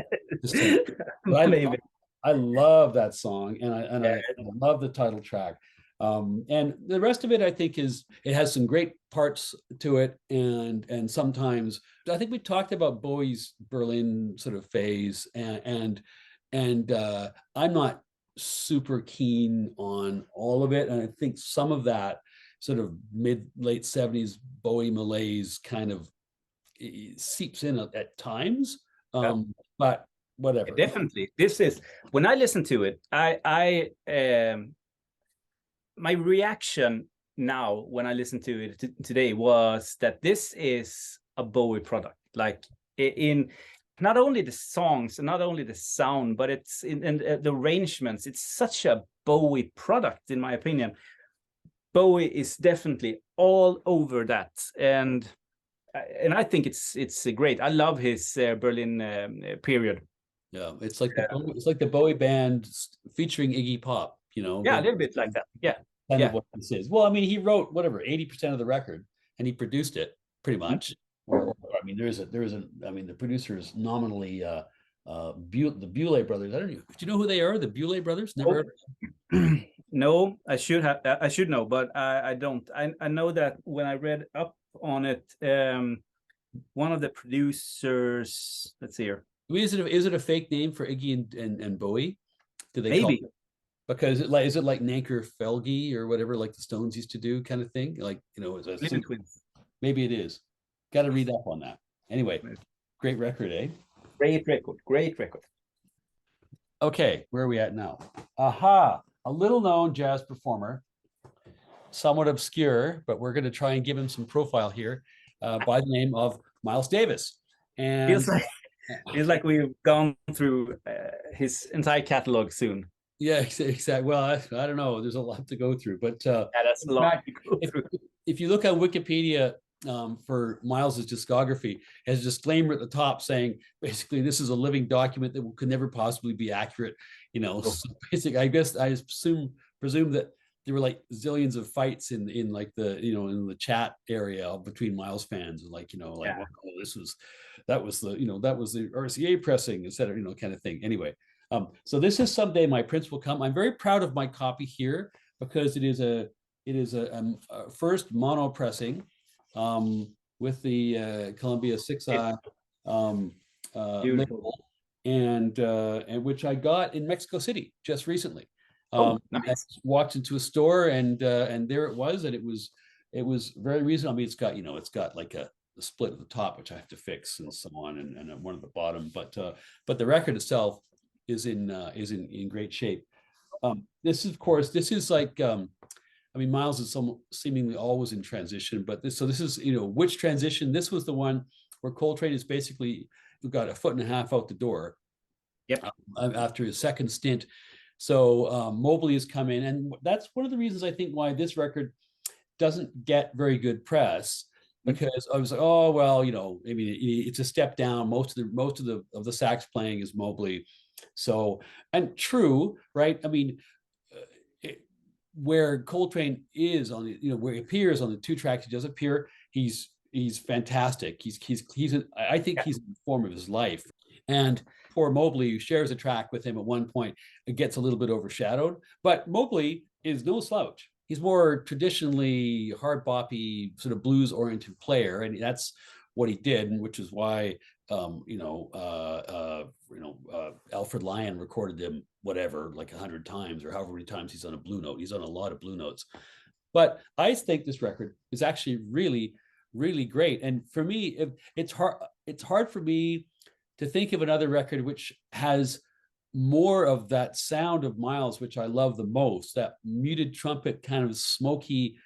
to sing, but
Maybe.
I love that song, and
Yeah.
I love the title track. And the rest of it, I think, it has some great parts to it, and sometimes I think we talked about Bowie's Berlin sort of phase, and I'm not super keen on all of it, and I think some of that sort of mid late 70s Bowie malaise kind of seeps in at times,
Yeah.
but whatever.
Definitely. This is when I listen to it, I my reaction now when I listen to it today was that this is a Bowie product. Like in not only the songs and not only the sound, but it's in the arrangements. It's such a Bowie product, in my opinion. Bowie is definitely all over that, and I think it's great. I love his Berlin period.
Yeah, it's like the Bowie band featuring Iggy Pop, you know,
Yeah, a
but
little bit like that. Yeah,
kind of
yeah.
what this is. Well, I mean, he wrote whatever 80% of the record, and he produced it pretty
Mm.
much. I mean, I mean, the producer is nominally the Bewlay brothers. I don't know. Do you know who they are? The Bewlay brothers? Never heard.
No, I should have. I should know, but I don't. I know that when I read up on it, one of the producers. Let's see here.
Is it a fake name for Iggy and Bowie? Do they call
Maybe.
it? Because is it like Nanker Felgi or whatever, like the Stones used to do, kind of thing? Like, you know,
Living Twins.
maybe it is. Got to read up on that. Anyway, great record, eh?
Great record. Great record.
Okay, where are we at now? Aha, a little known jazz performer, somewhat obscure, but we're going to try and give him some profile here, by the name of Miles Davis. And
Feels like we've gone through his entire catalog soon.
yeah, exactly. Well, I don't know. There's a lot to go through, but
Yeah, that's a
in
lot
fact,
to go through.
if you look on Wikipedia for Miles's discography, it has a disclaimer at the top saying basically this is a living document that could never possibly be accurate. You know,
Oh,
so basically, I guess I presume that there were like zillions of fights in like the, you know, in the chat area between Miles fans, and like, you know, like,
yeah.
oh, that was the, you know, that was the RCA pressing, et cetera, you know, kind of thing. Anyway, so this is Someday My Prince Will Come. I'm very proud of my copy here because it is a first mono pressing, with the Columbia 6i
Beautiful.
label, and which I got in Mexico City just recently.
Oh,
I
nice.
walked into a store, and there it was, and it was very reasonable. I mean, it's got like a split at the top, which I have to fix, and so on, and one at the bottom. But the record itself is in great shape. This is, of course, this is like, I mean, Miles is seemingly always in transition, but this is, you know, which transition? This was the one where Coltrane is basically got a foot and a half out the door.
Yep.
After his second stint. So Mobley has come in, and that's one of the reasons I think why this record doesn't get very good press, because I was like, oh well, you know, I mean, it's a step down. Most of the sax playing is Mobley, so, and true, right? I mean, where Coltrane is on the, where he appears on the two tracks he does appear, he's fantastic. I think he's in the form of his life. And poor Mobley, who shares a track with him at one point, it gets a little bit overshadowed. But Mobley is no slouch. He's more traditionally hard boppy, sort of blues oriented player, and that's what he did, and which is why Alfred Lyon recorded him whatever like 100 times or however many times he's on a blue note. He's on a lot of blue notes. But I think this record is actually really, really great. And for me, it's hard for me to think of another record which has more of that sound of Miles, which I love the most, that muted trumpet kind of smoky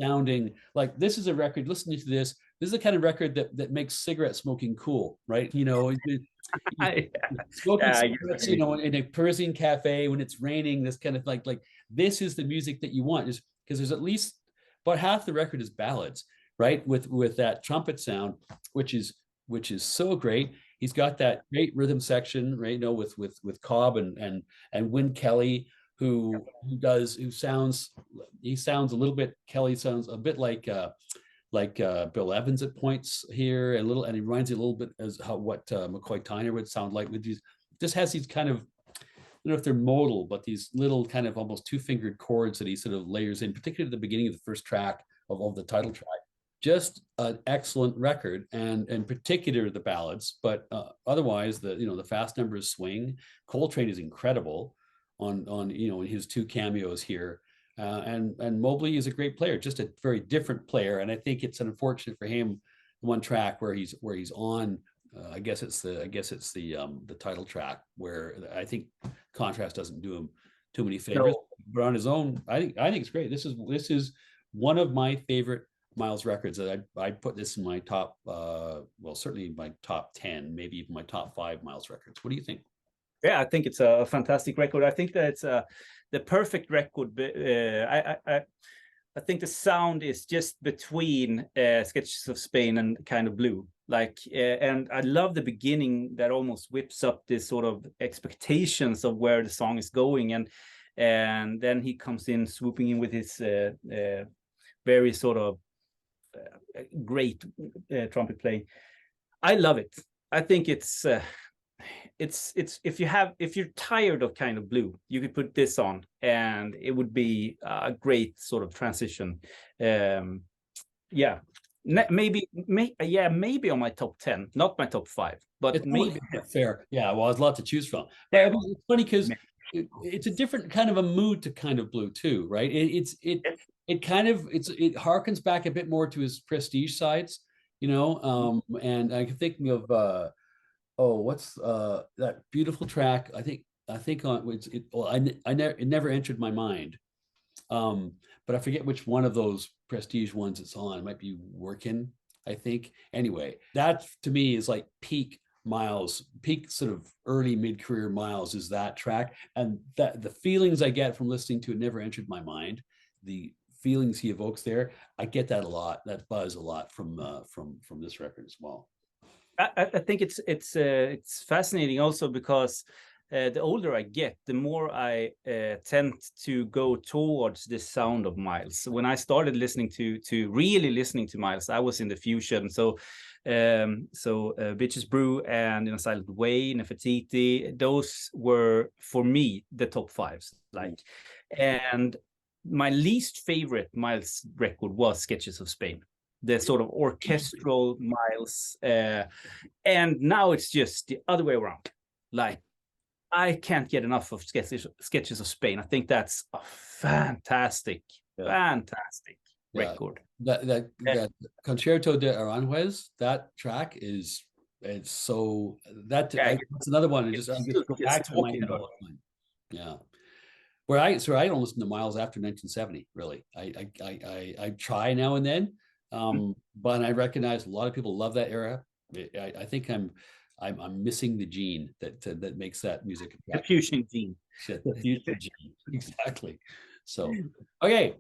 sounding. Like, this is a record, listening to this is the kind of record that makes cigarette smoking cool, right? Smoking cigarettes, in a Parisian cafe when it's raining, this kind of like this is the music that you want, is because there's at least about half the record is ballads, right? With that trumpet sound, which is so great. He's got that great rhythm section, right? With Cobb and Win Kelly, who sounds a little bit. Kelly sounds a bit like Bill Evans at points here, and he reminds you a little bit as what McCoy Tyner would sound like with these. Just has these kind of, I don't know if they're modal, but these little kind of almost two-fingered chords that he sort of layers in, particularly at the beginning of the first track of the title track. Just an excellent record, and in particular the ballads, but otherwise the fast numbers swing. Coltrane is incredible on in his two cameos here, and Mobley is a great player, just a very different player. And I think it's unfortunate for him, one track where he's on. I guess it's the title track, where I think contrast doesn't do him too many favors. No. But on his own, I think it's great. This is one of my favorite Miles records. I'd put this in my top, certainly my top 10, maybe even my top 5 Miles records. What do you think?
Yeah, I think it's a fantastic record. I think that it's the perfect record. I think the sound is just between Sketches of Spain and Kind of Blue. And I love the beginning that almost whips up this sort of expectations of where the song is going, and then he comes in swooping in with his very sort of great trumpet playing. I love it. I think it's if you're tired of Kind of Blue, you could put this on and it would be a great sort of transition. Maybe on my top 10, not my top 5, but it's maybe
fair. Yeah, well, there's a lot to choose from. But I mean, it's funny because it's a different kind of a mood to Kind of Blue too, right? It harkens back a bit more to his Prestige sides, and I can think of what's that beautiful track? I think on it never entered my mind, but I forget which one of those Prestige ones it's on. It might be Workin', I think. Anyway, that to me is like peak Miles, peak sort of early mid-career Miles is that track, and that the feelings I get from listening to It Never Entered My Mind, the feelings he evokes there, I get that a lot, that buzz a lot from this record as well.
I think it's fascinating also because the older I get, the more I tend to go towards the sound of Miles. When I started listening to really listening to Miles, I was in the fusion. So Bitches Brew and Silent Way, Nefertiti, those were for me the top 5s. And my least favorite Miles record was Sketches of Spain, the sort of orchestral Miles, and now it's just the other way around. I can't get enough of Sketches of Spain. I think that's a fantastic record.
That Concerto de Aranjuez, that track it's so that's another one. I just go back to my head all the time. Yeah. Where I don't listen to Miles after 1970. Really, I try now and then, but I recognize a lot of people love that era. I think I'm missing the gene that makes that music.
The fusion gene.
The fusion gene, exactly. So, okay,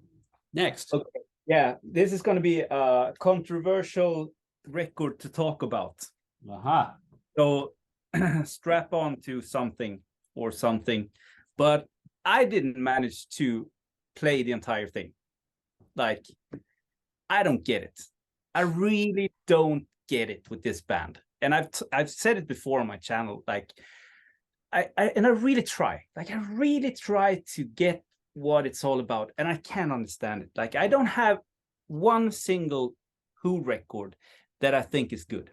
next.
Okay. Yeah, this is going to be a controversial record to talk about. So strap on to something, but I didn't manage to play the entire thing. Like, I don't get it. I really don't get it with this band. And I've said it before on my channel. Like, I really try. Like, I really try to get what it's all about, and I can't understand it. Like, I don't have one single Who record that I think is good.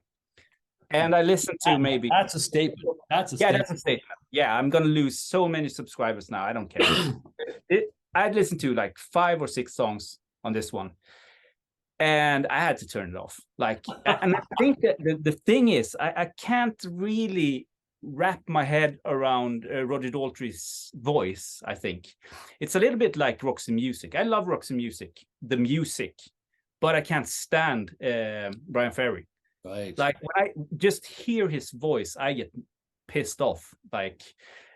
And I listen to maybe
that's a statement. That's a
That's a statement. Yeah, I'm gonna lose so many subscribers now. I don't care. I'd listen to like 5 or 6 songs on this one, and I had to turn it off. Like, and I think that the thing is, I can't really wrap my head around Roger Daltrey's voice. I think it's a little bit like Roxy Music. I love Roxy Music, the music, but I can't stand Brian Ferry.
Right.
Like, when I just hear his voice, I get pissed off. Like,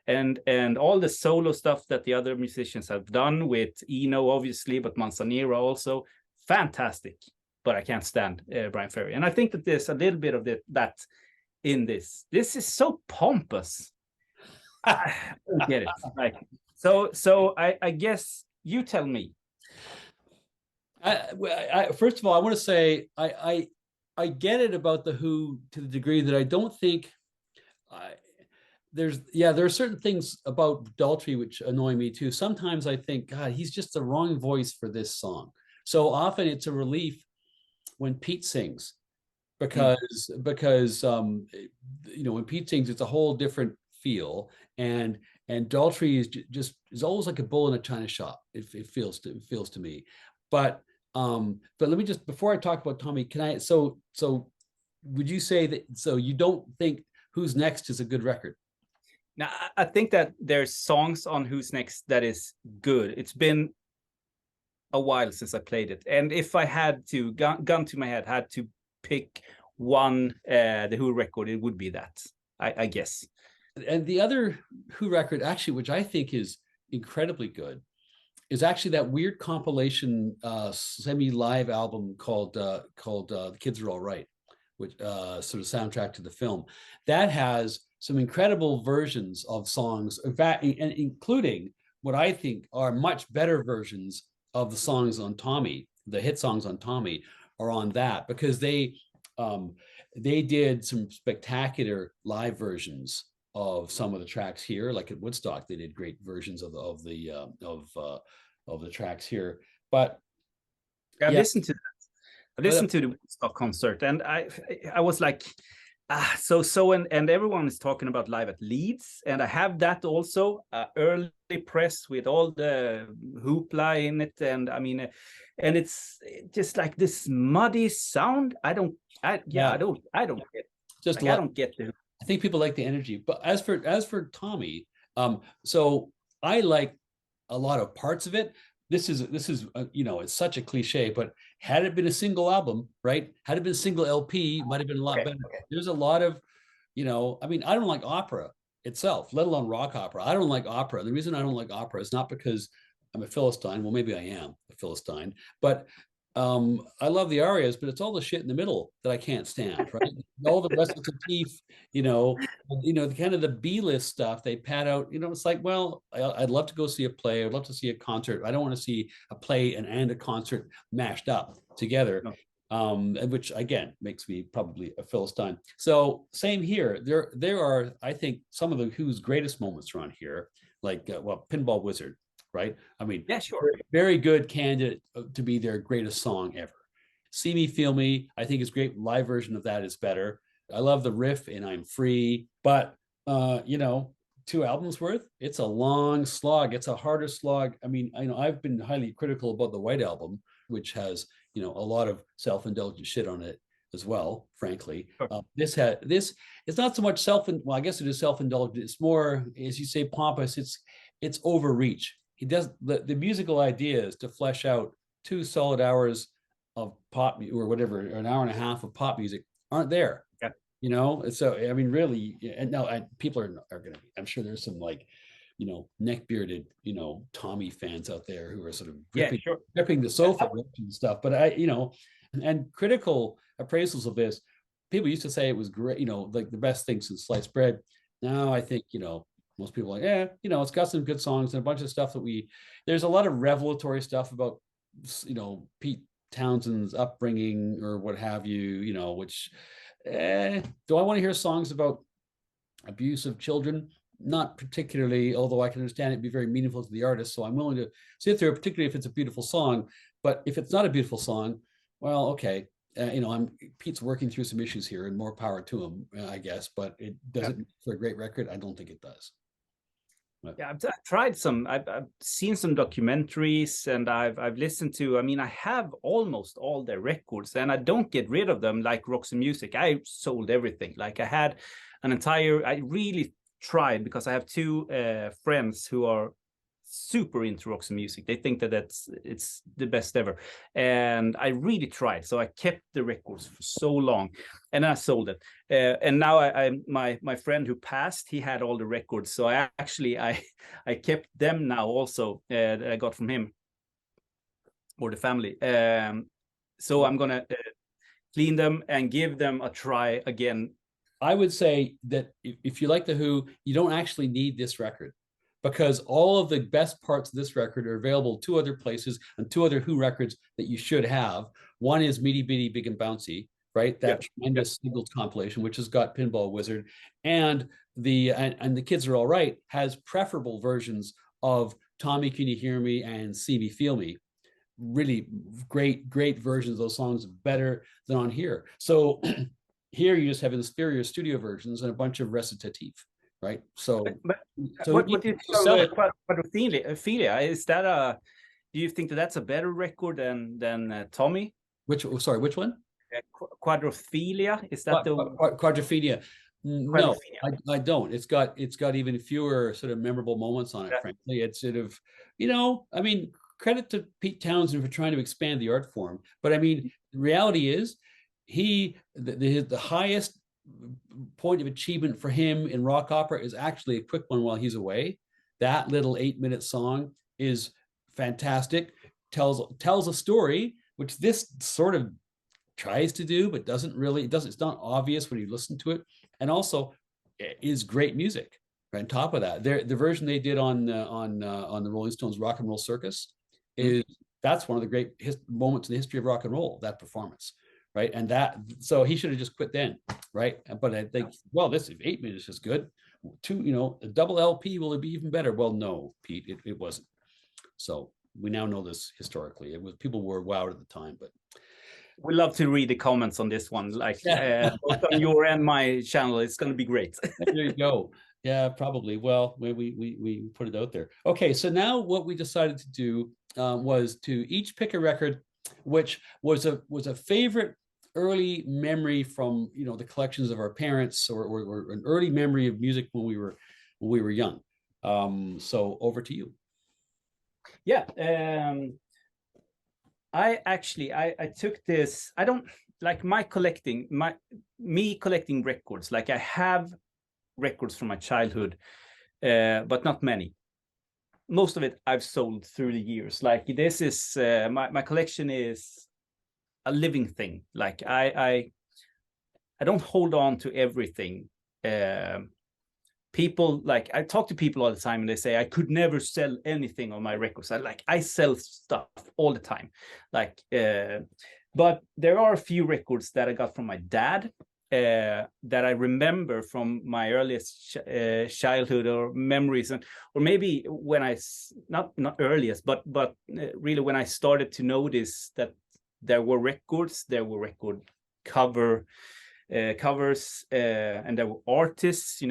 and all the solo stuff that the other musicians have done with Eno, obviously, but Manzanera also, fantastic. But I can't stand Brian Ferry, and I think that there's a little bit of that in this. This is so pompous. I don't get it. Like, so I guess you tell me.
First of all, I want to say I get it about the Who to the degree that I don't think there are certain things about Daltrey which annoy me too. Sometimes I think, God, he's just the wrong voice for this song. So often it's a relief when Pete sings, because when Pete sings, it's a whole different feel, and Daltrey is always like a bull in a china shop. It feels to me, but let me just, before I talk about Tommy, can I? So would you say that? So you don't think Who's Next is a good record?
Now, I think that there's songs on Who's Next that is good. It's been a while since I played it, and if I had to, gun to my head, had to pick one, the Who record, it would be that, I guess.
And the other Who record, actually, which I think is incredibly good, is actually that weird compilation semi-live album called The Kids Are All Right, which sort of soundtrack to the film. That has some incredible versions of songs, in fact, and including what I think are much better versions of the songs on Tommy. The hit songs on Tommy are on that, because they did some spectacular live versions of some of the tracks here. Like at Woodstock, they did great versions of the tracks here. But
I listened to that. I listened to the Woodstock concert, and I was like, and everyone is talking about Live at Leeds, and I have that also, early press with all the hoopla in it, and I mean, and it's just like this muddy sound. I don't get it.
Just
like, I don't get it.
I think people like the energy, but as for Tommy, so I like a lot of parts of it. This is it's such a cliche, but had it been a single album, right? Had it been a single LP, might have been a lot better. Okay. There's a lot of, I mean, I don't like opera itself, let alone rock opera. I don't like opera. The reason I don't like opera is not because I'm a Philistine. Well, maybe I am a Philistine, but I love the arias, but it's all the shit in the middle that I can't stand, right? All the recitative, kind of the B-list stuff they pad out. It's like, well, I'd love to go see a play. I'd love to see a concert. I don't want to see a play and a concert mashed up together, which again makes me probably a Philistine. So same here. There are, I think, some of the Who's greatest moments around here, like Pinball Wizard. Right? I mean,
yeah, sure.
Very good candidate to be their greatest song ever. See Me, Feel Me, I think is great. Live version of that is better. I love the riff in I'm Free, but 2 albums worth, it's a long slog. It's a harder slog. I mean, I've been highly critical about the White Album, which has, a lot of self-indulgent shit on it as well, frankly. Sure. This it's not so much I guess it is self-indulgent. It's more, as you say, pompous. It's overreach. He does the musical idea is to flesh out 2 solid hours of pop or whatever, an hour and a half of pop music aren't there. Yeah. So I mean, really, and now people are going to be. I'm sure there's some neck-bearded, Tommy fans out there who are sort of gripping the sofa and stuff. But and critical appraisals of this, people used to say it was great, like the best thing since sliced bread. Now I think most people are like, yeah, you know, it's got some good songs and a bunch of stuff that there's a lot of revelatory stuff about, you know, Pete Townshend's upbringing or what have you, you know, which, do I want to hear songs about abuse of children? Not particularly, although I can understand it'd be very meaningful to the artist. So I'm willing to sit there, particularly if it's a beautiful song. But if it's not a beautiful song, well, okay. You know, Pete's working through some issues here, and more power to him, I guess. But it doesn't for a great record. I don't think it does. But,
yeah, I've tried some. I've seen some documentaries, and I've listened to. I mean, I have almost all their records, and I don't get rid of them like Roxy Music. I sold everything. Like I had an entire. I really tried because I have two friends who are super into Roxy Music. They think that it's the best ever, and I really tried. So I kept the records for so long, and I sold it. And now my friend who passed, he had all the records. So I kept them now also. That I got from him or the family. So I'm gonna clean them and give them a try again.
I would say that if you like The Who, you don't actually need this record, because all of the best parts of this record are available two other places and two other Who records that you should have. One is Meaty Bitty Big and Bouncy, right? That tremendous singles compilation, which has got Pinball Wizard, and the Kids Are All Right has preferable versions of Tommy Can You Hear Me and See Me Feel Me. Really great versions of those songs, better than on here. So here you just have inferior studio versions and a bunch of recitative, right? So,
what do you sell Quadrophilia? Is that do you think that that's a better record than Tommy?
Which one?
Quadrophilia, is that
Quadrophilia? No, I don't. It's got even fewer sort of memorable moments on it. Yeah. Frankly, it's sort of, you know, I mean, credit to Pete Townshend for trying to expand the art form, but I mean, the reality is the highest point of achievement for him in rock opera is actually a quick one while he's away. That little 8-minute song is fantastic. Tells a story, which this sort of tries to do, but doesn't really. It's not obvious when you listen to it, and also is great music. Right on top of that, the version they did on the Rolling Stones' Rock and Roll Circus that's one of the great moments in the history of rock and roll. That performance. Right. And so he should have just quit then. Right. But I think, well, this 8 minutes is good. A double LP, will it be even better? Well, no, Pete, it wasn't. So we now know this historically. People were wowed at the time, but
we love to read the comments on this one. Like both on your and my channel, it's going to be great.
There you go. Yeah, probably. Well, we put it out there. Okay. So now what we decided to do was to each pick a record which was a favorite early memory from the collections of our parents, or an early memory of music when we were young. So over to you.
Yeah, I took this. I don't like collecting records. Like I have records from my childhood, but not many. Most of it I've sold through the years. Like this is my collection is a living thing. Like I don't hold on to everything. People, like, I talk to people all the time and they say I could never sell anything on my records. I sell stuff all the time. Like but there are a few records that I got from my dad that I remember from my earliest childhood or memories, or maybe when I not earliest, but really when I started to notice that there were record covers, and there were artists,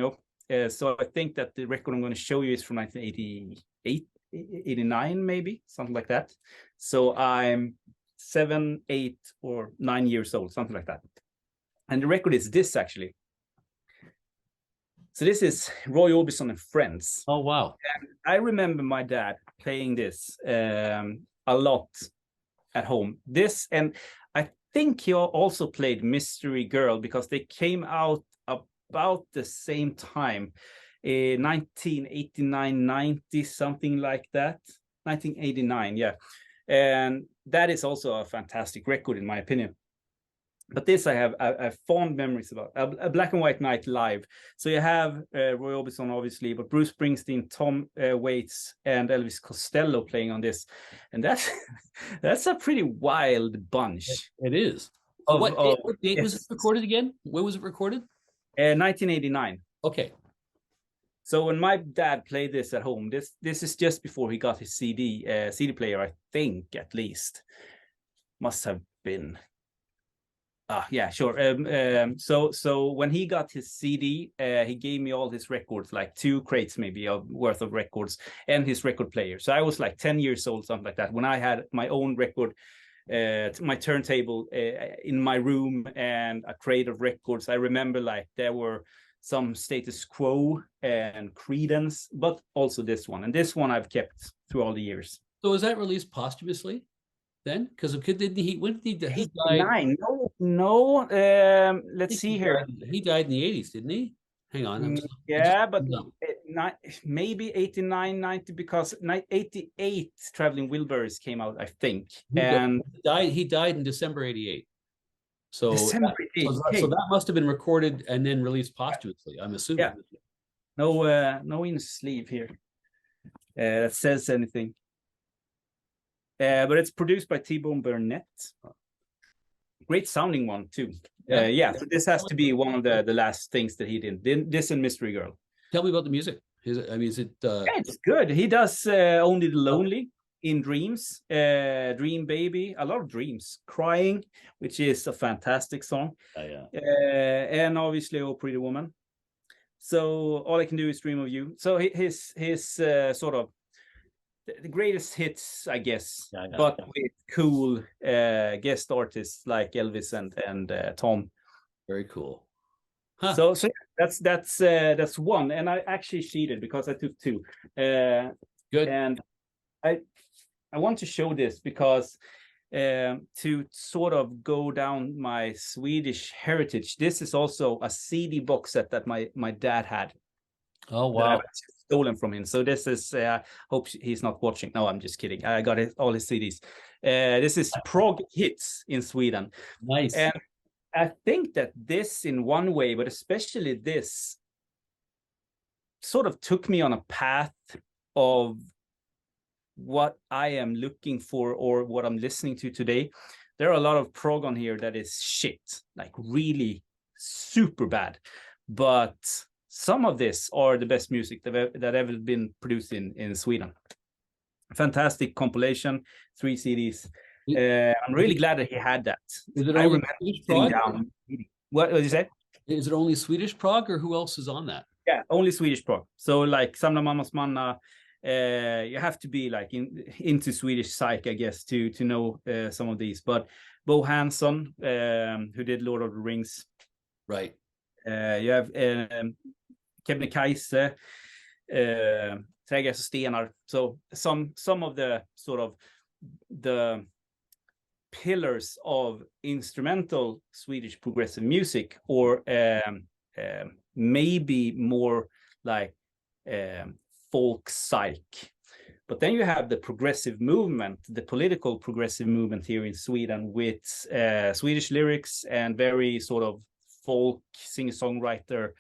so I think that the record I'm going to show you is from 1988, 89, maybe something like that. So I'm 7, 8, or 9 years old, something like that. And the record is this, actually. So this is Roy Orbison and Friends.
Oh, wow.
And I remember my dad playing this a lot at home. This, and I think he also played Mystery Girl, because they came out about the same time, 1989, 90, something like that. 1989, yeah. And that is also a fantastic record, in my opinion. But this I have fond memories about. A Black and White Night Live. So you have Roy Orbison, obviously, but Bruce Springsteen, Tom Waits, and Elvis Costello playing on this, and that's that's a pretty wild bunch.
It is. What date was it recorded again? When was it recorded?
1989.
Okay.
So when my dad played this at home, this is just before he got his CD player, I think, at least. Must have been. Yeah, sure. So when he got his CD, he gave me all his records, like 2 crates maybe worth of records, and his record player. So I was like 10 years old, something like that, when I had my own record, my turntable in my room, and a crate of records. I remember like there were some Status Quo and Creedence, but also this one. And this one I've kept through all the years.
So was that released posthumously? Then, because didn't he? When did he
died? No. Let's see here.
He died in the 80s, didn't he? Hang on.
But maybe 89, 90, because 88 Traveling Wilburys came out, I think. And
he died in December 88. So
December 88.
So that must have been recorded and then released posthumously, I'm assuming.
Yeah. No in sleeve here that says anything. But it's produced by T-Bone Burnett. Great sounding one too. So this has to be one of the last things that he did. This and Mystery Girl.
Tell me about the music. Is it?
It's good. He does Only the Lonely, In Dreams, Dream Baby, a lot of dreams, Crying, which is a fantastic song. And obviously Oh Pretty Woman. So All I Can Do Is Dream of You. So his sort of the greatest hits, I guess, but with cool guest artists like Elvis and Tom.
Very cool.
Huh. So that's one, and I actually cheated because I took 2.
Good.
And I want to show this because to sort of go down my Swedish heritage. This is also a CD box set that my dad had.
Oh wow.
Stolen from him. So this is hope he's not watching. No, I'm just kidding. I got all his CDs. This is prog hits in Sweden.
Nice.
And I think that this in one way, but especially this, sort of took me on a path of what I am looking for or what I'm listening to today. There are a lot of prog on here that is shit, like really super bad, but some of this are the best music that ever been produced in Sweden. Fantastic compilation, 3 CDs. I'm really glad that he had that.
Is it only Swedish prog?
What did you say?
Is it only Swedish prog, or who else is on that?
Yeah, only Swedish prog. So like Samla Mammas Manna, you have to be like into Swedish psych, I guess, to know some of these. But Bo Hansson, who did Lord of the Rings,
right?
You have Kebnekaise, Träggas och Stenar. So some of the sort of the pillars of instrumental Swedish progressive music, or maybe more like folk psych. But then you have the progressive movement, the political progressive movement here in Sweden, with Swedish lyrics and very sort of folk singer-songwriter,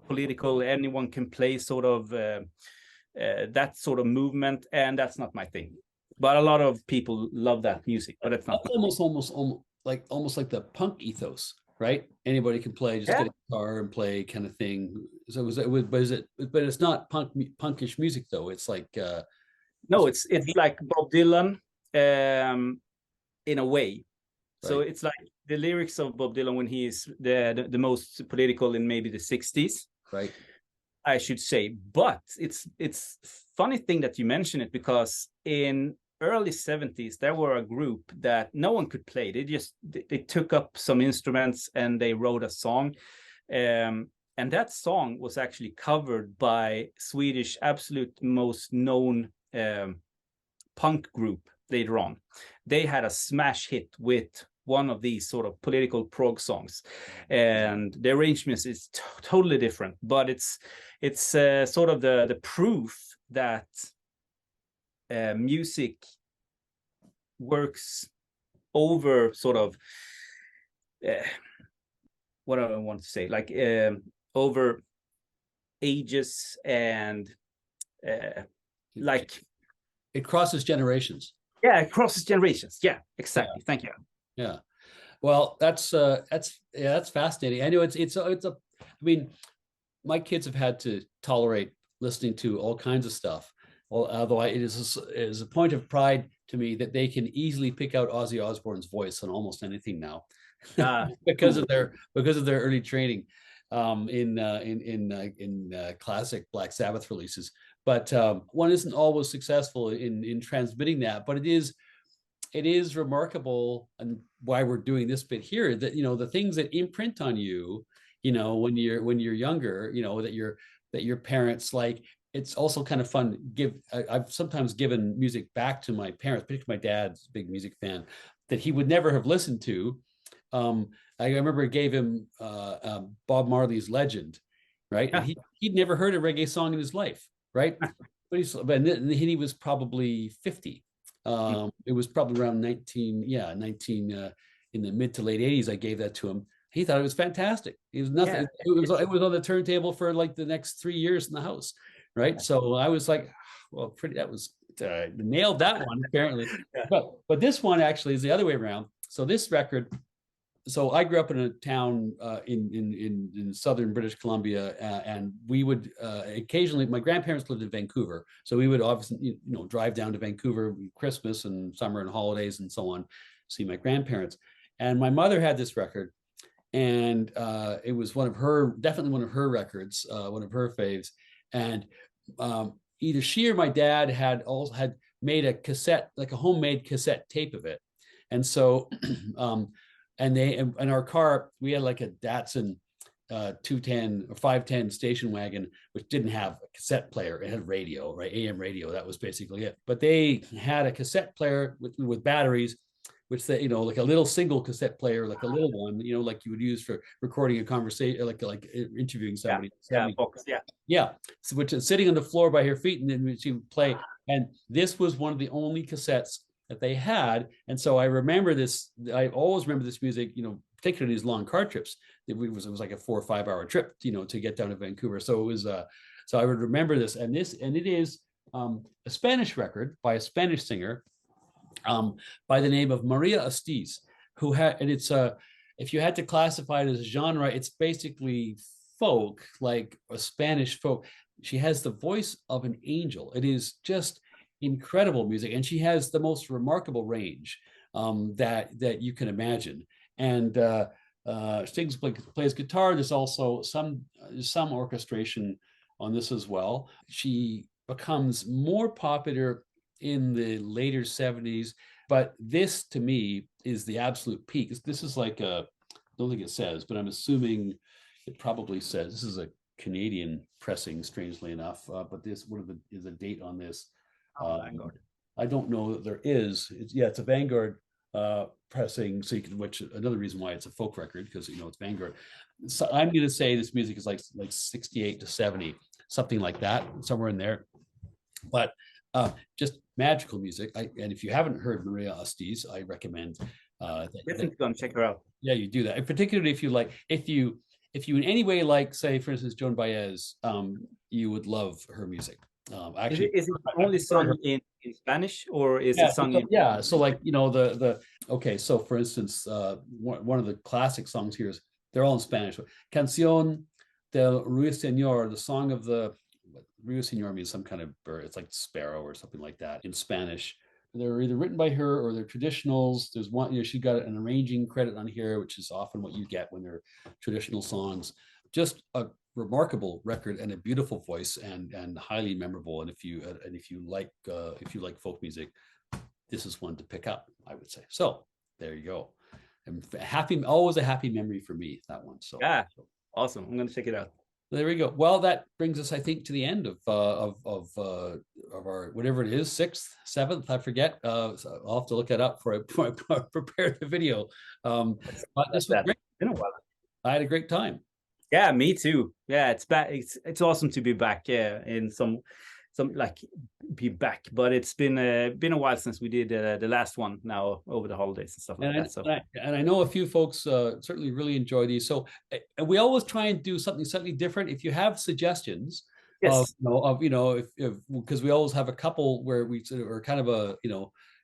political, anyone can play sort of that sort of movement, and that's not my thing. But a lot of people love that music, but it's not.
That's almost like the punk ethos, right? Anybody can play, just get a guitar and play, kind of thing. So but it's not punkish music though. It's like
no, it's like Bob Dylan, in a way. Right. So it's like the lyrics of Bob Dylan when he is the most political in maybe the 60s,
right?
I should say. But it's funny thing that you mention it, because in early 70s there were a group that no one could play. They took up some instruments and they wrote a song, and that song was actually covered by Swedish absolute most known punk group later on. They had a smash hit with one of these sort of political prog songs, and the arrangement is totally different, but it's sort of the proof that music works over sort of what do I want to say, like over ages, and like
it crosses generations.
Yeah, it crosses generations. Yeah, exactly.
Yeah.
Thank you.
Yeah. Well, that's fascinating. I know it's a. I mean, my kids have had to tolerate listening to all kinds of stuff. Well, although it is a point of pride to me that they can easily pick out Ozzy Osbourne's voice on almost anything now, because
Cool.
of their early training in classic Black Sabbath releases. But one isn't always successful in transmitting that. But it is remarkable, and why we're doing this bit here, that the things that imprint on you, when you're younger, that your parents like. It's also kind of fun. I've sometimes given music back to my parents, particularly my dad's a big music fan, that he would never have listened to. I remember I gave him Bob Marley's Legend, right? And he'd never heard a reggae song in his life, right? But he was probably 50. It was probably around 19 in the mid to late 80s. I gave that to him. He thought it was fantastic. It was nothing.
Yeah.
It was on the turntable for like the next 3 years in the house, right? So I was like, well, that was nailed that one apparently. Yeah. But this one actually is the other way around. So this record. So I grew up in a town in southern British Columbia, and we would occasionally. My grandparents lived in Vancouver, so we would obviously drive down to Vancouver Christmas and summer and holidays and so on, see my grandparents. And my mother had this record, and it was definitely one of her records, one of her faves. And either she or my dad had made a cassette, like a homemade cassette tape of it, and so. And in our car, we had like a Datsun 210 or 510 station wagon, which didn't have a cassette player. It had radio, right? AM radio. That was basically it. But they had a cassette player with batteries, which they, like a little single cassette player, like a little one, like you would use for recording a conversation, like interviewing somebody. Yeah. So, which is sitting on the floor by her feet, and then she would play. And this was one of the only cassettes that they had. And so I remember this. I always remember this music, particularly these long car trips. It was like a 4 or 5 hour trip, to get down to Vancouver. So it was, so I would remember this. And it is a Spanish record by a Spanish singer by the name of Maria Astiz, and it's if you had to classify it as a genre, it's basically folk, like a Spanish folk. She has the voice of an angel. It is just incredible music, and she has the most remarkable range that you can imagine. And Stiggs plays guitar. There's also some orchestration on this as well. She becomes more popular in the later 70s, but this to me is the absolute peak. This is like I don't think it says, but I'm assuming it probably says. This is a Canadian pressing, strangely enough, but this is a date on this.
Vanguard.
I don't know that there is. It's a Vanguard pressing. So which another reason why it's a folk record, because it's Vanguard. So I'm going to say this music is like 68 to 70, something like that, somewhere in there. But just magical music. And if you haven't heard Maria Astiz, I recommend.
Definitely go and check her out.
Yeah, you do that. And particularly if you in any way like, say, for instance, Joan Baez, you would love her music. Actually,
is it only sung in Spanish, or is it sung in?
Yeah, so like okay, so for instance, one of the classic songs here is, they're all in Spanish. Canción del Ruiseñor, the song of the Ruiseñor means some kind of bird. It's like sparrow or something like that in Spanish. They're either written by her or they're traditionals. There's one, she got an arranging credit on here, which is often what you get when they're traditional songs. Just a remarkable record and a beautiful voice, and highly memorable. And if you like folk music, this is one to pick up, I would say. So there you go. And always a happy memory for me, that one. So
yeah, awesome. I'm going to check it out.
There we go. Well, that brings us, I think, to the end of our whatever it is, 6th, 7th, I forget. So I'll have to look it up before I prepare the video. But this was great.
Been a while.
I had a great time.
Yeah, me too. Yeah, it's awesome to be back in some some like be back. But it's been a while since we did the last one now over the holidays and stuff like that. So
and I know a few folks certainly really enjoy these. So and we always try and do something slightly different. If you have suggestions
yes,
if because we always have a couple where we sort of are kind of a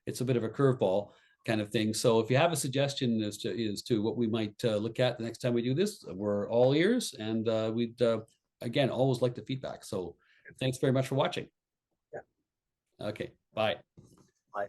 it's a bit of a curveball kind of thing. So if you have a suggestion as to what we might look at the next time we do this, we're all ears, and we'd again always like the feedback. So thanks very much for watching.
Yeah.
Okay, bye.
Bye.